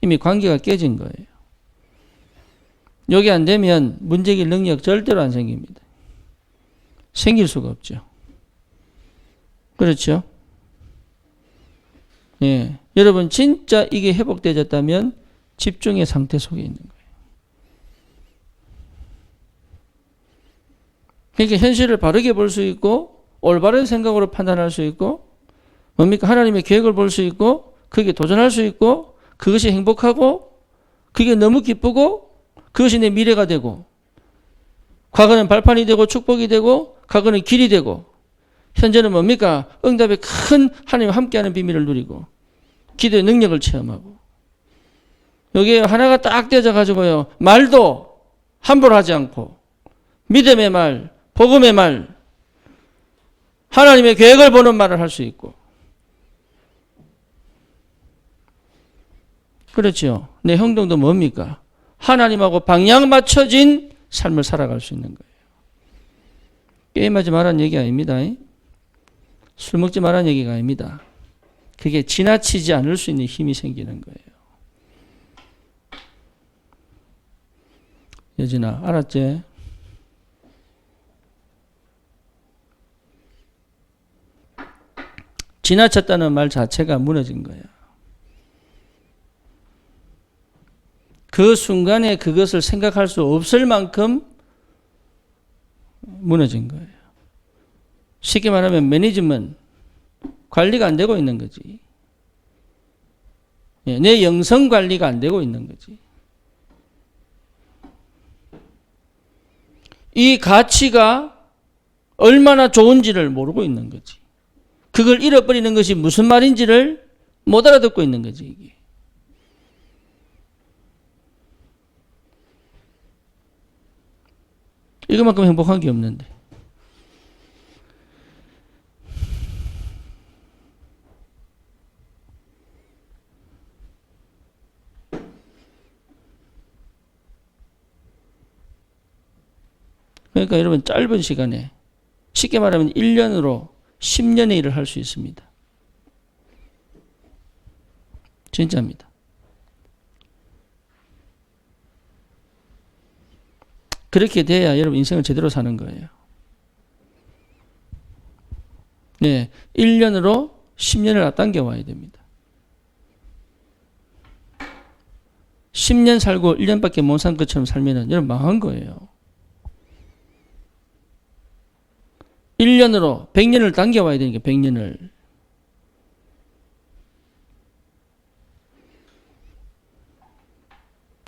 이미 관계가 깨진 거예요. 여기 안 되면 문제길 능력 절대로 안 생깁니다. 생길 수가 없죠. 그렇죠? 예, 여러분 진짜 이게 회복되어졌다면 집중의 상태 속에 있는 거예요. 그러니까 현실을 바르게 볼 수 있고 올바른 생각으로 판단할 수 있고 뭡니까? 하나님의 계획을 볼 수 있고 거기에 도전할 수 있고 그것이 행복하고 그게 너무 기쁘고 그것이 내 미래가 되고 과거는 발판이 되고 축복이 되고 과거는 길이 되고 현재는 뭡니까? 응답의 큰 하나님과 함께하는 비밀을 누리고 기도의 능력을 체험하고 여기에 하나가 딱 떼어져 가지고요. 말도 함부로 하지 않고 믿음의 말, 복음의 말, 하나님의 계획을 보는 말을 할 수 있고 그렇죠. 내 행동도 뭡니까? 하나님하고 방향 맞춰진 삶을 살아갈 수 있는 거예요. 게임하지 말라는 얘기 아닙니다. 술 먹지 말라는 얘기가 아닙니다. 그게 지나치지 않을 수 있는 힘이 생기는 거예요. 여진아, 알았지? 지나쳤다는 말 자체가 무너진 거야. 그 순간에 그것을 생각할 수 없을 만큼 무너진 거예요. 쉽게 말하면 매니지먼트, 관리가 안 되고 있는 거지. 예, 내 영성 관리가 안 되고 있는 거지. 이 가치가 얼마나 좋은지를 모르고 있는 거지. 그걸 잃어버리는 것이 무슨 말인지를 못 알아듣고 있는 거지, 이게. 이것만큼 행복한 게 없는데. 그러니까 여러분 짧은 시간에 쉽게 말하면 1년으로 10년의 일을 할 수 있습니다. 진짜입니다. 그렇게 돼야 여러분 인생을 제대로 사는 거예요. 네, 1년으로 10년을 앞당겨 와야 됩니다. 10년 살고 1년밖에 못 산 것처럼 살면은 여러분 망한 거예요. 1년으로 100년을 당겨와야 되니까 100년을.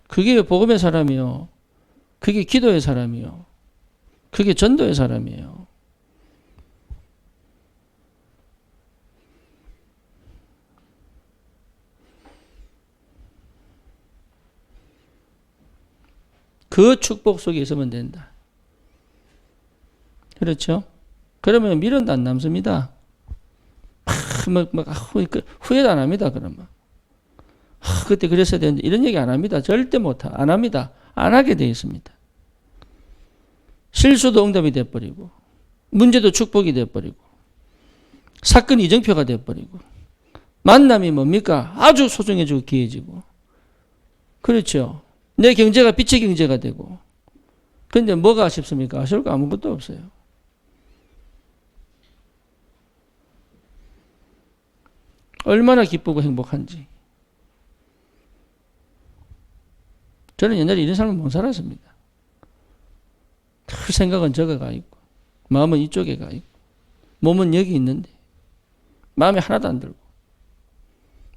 그게 복음의 사람이요. 그게 기도의 사람이요. 그게 전도의 사람이에요. 그 축복 속에 있으면 된다. 그렇죠? 그러면 미련도 안 남습니다. 후회도 안 합니다. 그러면. 그때 그랬어야 되는데 이런 얘기 안 합니다. 절대 안 합니다. 안 하게 되어 있습니다. 실수도 응답이 되어버리고 문제도 축복이 되어버리고 사건이 이정표가 되어버리고 만남이 뭡니까? 아주 소중해지고 귀해지고. 그렇죠. 내 경제가 빛의 경제가 되고. 그런데 뭐가 아쉽습니까? 아쉬울 거 아무것도 없어요. 얼마나 기쁘고 행복한지. 저는 옛날에 이런 삶을 못 살았습니다. 생각은 저기 가 있고 마음은 이쪽에 가 있고 몸은 여기 있는데 마음이 하나도 안 들고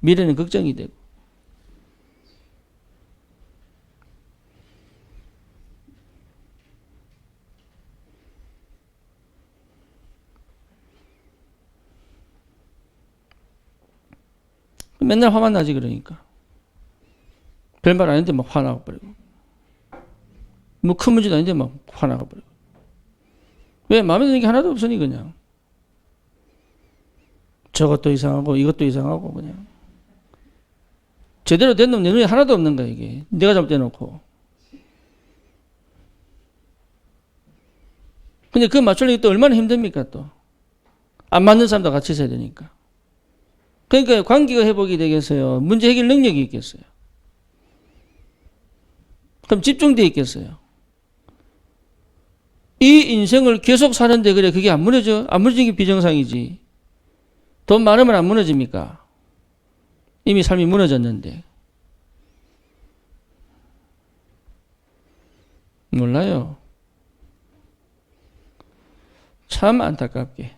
미래는 걱정이 되고. 맨날 화만 나지. 그러니까 별말 아닌데 막 화나고 버리고 뭐 큰 문제도 아닌데 막 화나고 버리고. 왜? 마음에 드는 게 하나도 없으니 그냥 저것도 이상하고 이것도 이상하고 그냥 제대로 된 놈 내 눈에 하나도 없는 거야. 이게 내가 잘못해놓고. 근데 그거 맞추려니 또 얼마나 힘듭니까? 또 안 맞는 사람도 같이 있어야 되니까. 그러니까 관계가 회복이 되겠어요? 문제 해결 능력이 있겠어요? 그럼 집중되어 있겠어요? 이 인생을 계속 사는데 그래 그게 안 무너져? 안 무너지는 게 비정상이지. 돈 많으면 안 무너집니까? 이미 삶이 무너졌는데. 몰라요. 참 안타깝게.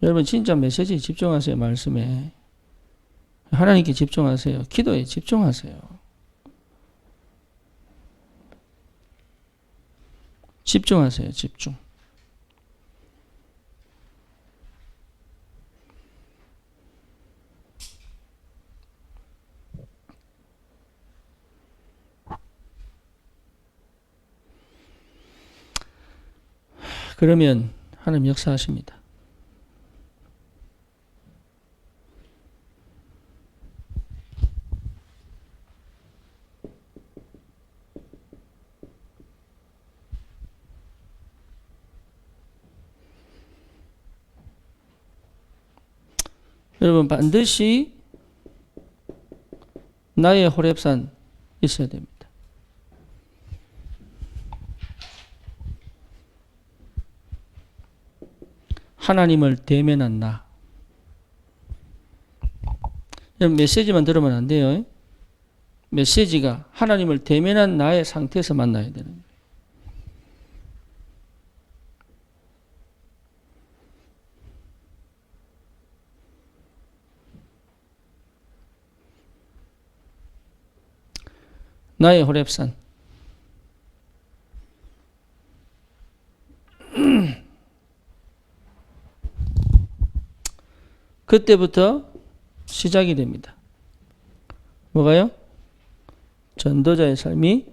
여러분 진짜 메시지에 집중하세요. 말씀에. 하나님께 집중하세요. 기도에 집중하세요. 집중하세요. 집중. 그러면 하나님 역사하십니다. 여러분 반드시 나의 호렙산 있어야 됩니다. 하나님을 대면한 나. 여러분 메시지만 들으면 안 돼요. 메시지가 하나님을 대면한 나의 상태에서 만나야 되는 거예요. 나의 호렙산. 그때부터 시작이 됩니다. 뭐가요? 전도자의 삶이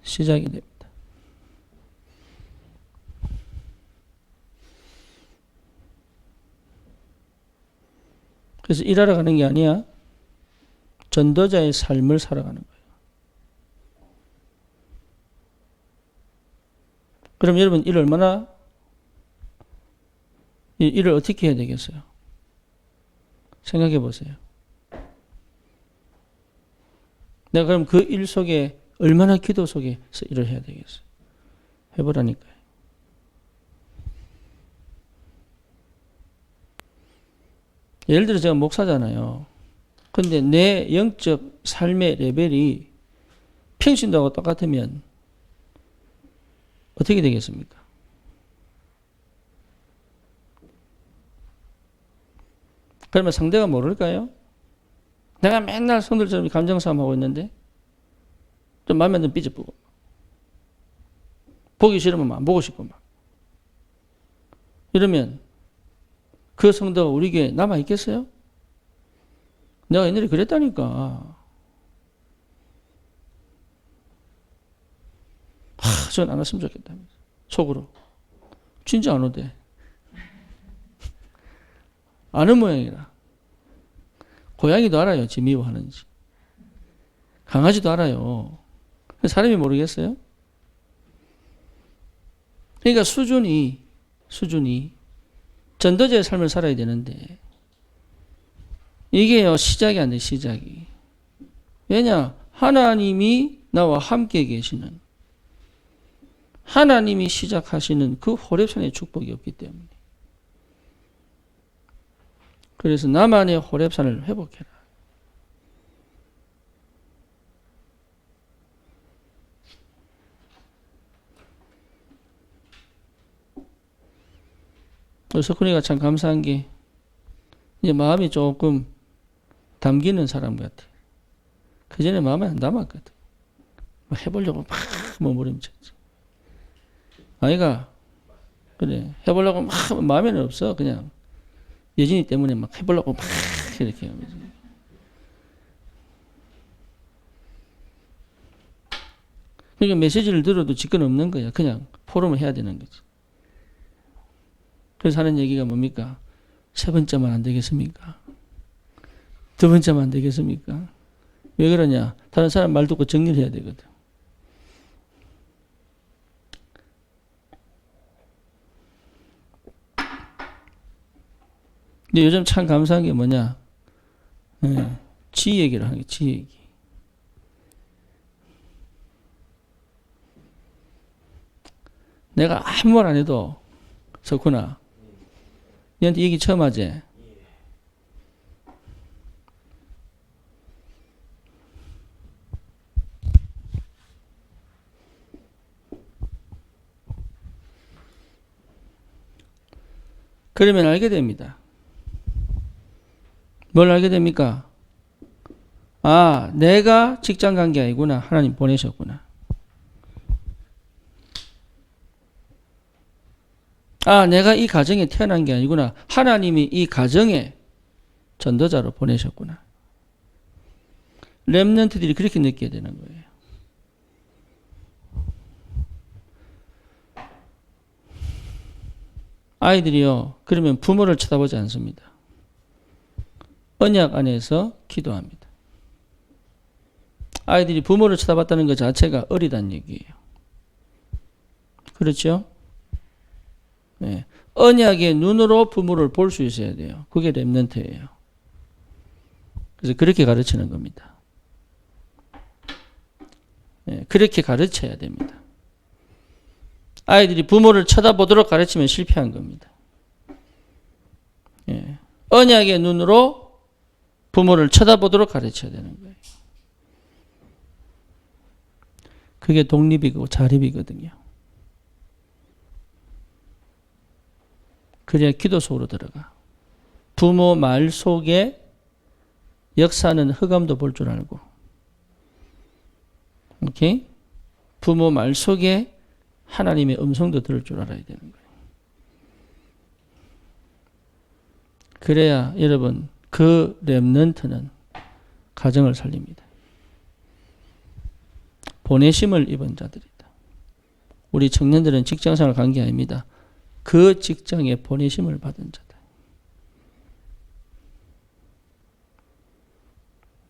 시작이 됩니다. 그래서 일하러 가는 게 아니야. 전도자의 삶을 살아가는 거예요. 그럼 여러분 일을 어떻게 해야 되겠어요? 생각해 보세요. 내가 그럼 그 일 속에 얼마나 기도 속에서 일을 해야 되겠어요? 해보라니까요. 예를 들어 제가 목사잖아요. 근데 내 영적 삶의 레벨이 평신도하고 똑같으면 어떻게 되겠습니까? 그러면 상대가 모를까요? 내가 맨날 성들처럼 감정싸움 하고 있는데 좀 마음에 안 들면 삐져보고 보기 싫으면 안 보고 싶고 막 이러면 그 성도가 우리 교회에 남아있겠어요? 내가 옛날에 그랬다니까. 전 안 왔으면 좋겠다. 속으로. 진짜 안 오대. 아는 모양이라. 고양이도 알아요. 지 미워하는지. 강아지도 알아요. 사람이 모르겠어요? 그러니까 수준이 전도자의 삶을 살아야 되는데 이게요 시작이 안 돼. 시작이. 왜냐? 하나님이 나와 함께 계시는 하나님이 시작하시는 그 호렙산의 축복이 없기 때문에. 그래서 나만의 호렙산을 회복해라. 석훈이가 참 감사한 게 이제 마음이 조금 담기는 사람 같아. 그 전에 마음에 안 담았거든. 해보려고 막 머무림쳤지. 아이가 그래 해보려고 막 마음에는 없어. 그냥 여진이 때문에 막 해보려고 막 이렇게 하면서. 그러니까 메시지를 들어도 직권 없는 거야. 그냥 포럼을 해야 되는 거지. 그래서 하는 얘기가 뭡니까? 세 번째만 안 되겠습니까? 두 번째만 안 되겠습니까? 왜 그러냐? 다른 사람 말 듣고 정리를 해야 되거든. 근데 요즘 참 감사한 게 뭐냐? 지 얘기를 하는 게 지 얘기. 내가 아무 말 안 해도 석훈아 니한테 얘기 처음 하지? 그러면 알게 됩니다. 뭘 알게 됩니까? 아, 내가 직장 간 게 아니구나. 하나님 보내셨구나. 아, 내가 이 가정에 태어난 게 아니구나. 하나님이 이 가정에 전도자로 보내셨구나. 렘넌트들이 그렇게 느껴야 되는 거예요. 아이들이요. 그러면 부모를 쳐다보지 않습니다. 언약 안에서 기도합니다. 아이들이 부모를 쳐다봤다는 것 자체가 어리다는 얘기예요. 그렇죠? 네. 언약의 눈으로 부모를 볼 수 있어야 돼요. 그게 렘넌트예요. 그래서 그렇게 가르치는 겁니다. 네. 그렇게 가르쳐야 됩니다. 아이들이 부모를 쳐다보도록 가르치면 실패한 겁니다. 네. 언약의 눈으로 부모를 쳐다보도록 가르쳐야 되는 거예요. 그게 독립이고 자립이거든요. 그래야 기도 속으로 들어가. 부모 말 속에 역사는 흑암도 볼 줄 알고, 오케이? 부모 말 속에 하나님의 음성도 들을 줄 알아야 되는 거예요. 그래야 여러분 그 렘넌트는 가정을 살립니다. 보내심을 입은 자들이다. 우리 청년들은 직장생활 간 게 아닙니다. 그 직장에 보내심을 받은 자다.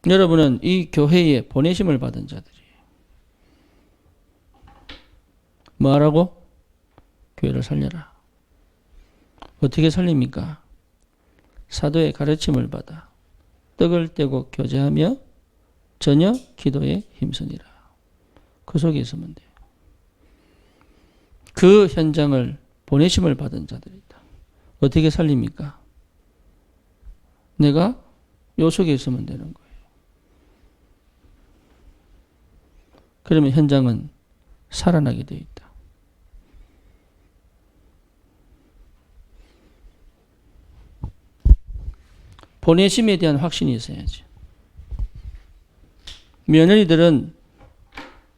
여러분은 이 교회에 보내심을 받은 자들이에요. 뭐하라고? 교회를 살려라. 어떻게 살립니까? 사도의 가르침을 받아 떡을 떼고 교제하며 전혀 기도에 힘쓰니라. 그 속에 있으면 돼요. 그 현장을 보내심을 받은 자들이다. 어떻게 살립니까? 내가 요 속에 있으면 되는 거예요. 그러면 현장은 살아나게 되어 있다. 보내심에 대한 확신이 있어야지. 며느리들은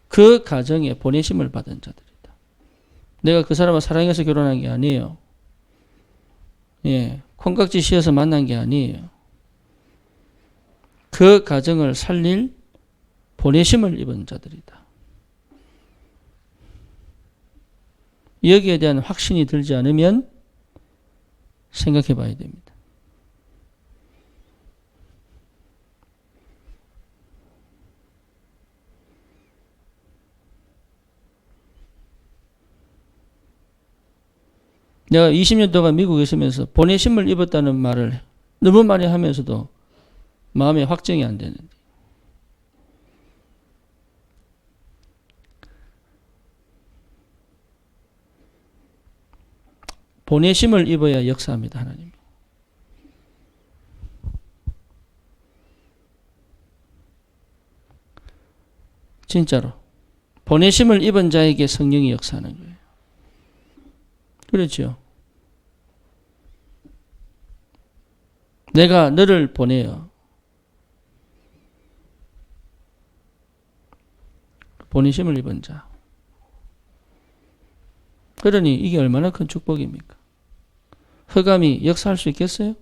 그 가정에 보내심을 받은 자들이다. 내가 그 사람을 사랑해서 결혼한 게 아니에요. 예, 콩깍지 씌어서 만난 게 아니에요. 그 가정을 살릴 보내심을 입은 자들이다. 여기에 대한 확신이 들지 않으면 생각해 봐야 됩니다. 내가 20년 동안 미국에 있으면서 보내심을 입었다는 말을 너무 많이 하면서도 마음에 확정이 안 되는데. 보내심을 입어야 역사합니다, 하나님. 진짜로. 보내심을 입은 자에게 성령이 역사하는 거예요. 그렇죠. 내가 너를 보내요. 보내심을 입은 자. 그러니 이게 얼마나 큰 축복입니까? 흑암이 역사할 수 있겠어요?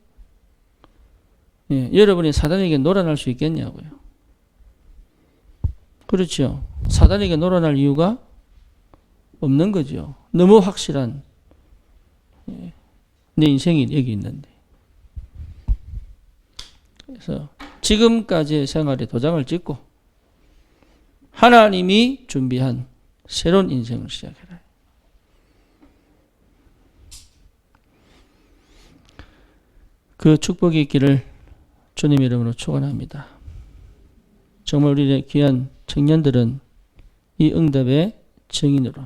예, 여러분이 사단에게 놀아날 수 있겠냐고요. 그렇죠. 사단에게 놀아날 이유가 없는 거죠. 너무 확실한 내 인생이 여기 있는데. 그래서 지금까지의 생활에 도장을 찍고 하나님이 준비한 새로운 인생을 시작해라. 그 축복이 있기를 주님 이름으로 축원합니다. 정말 우리의 귀한 청년들은 이 응답의 증인으로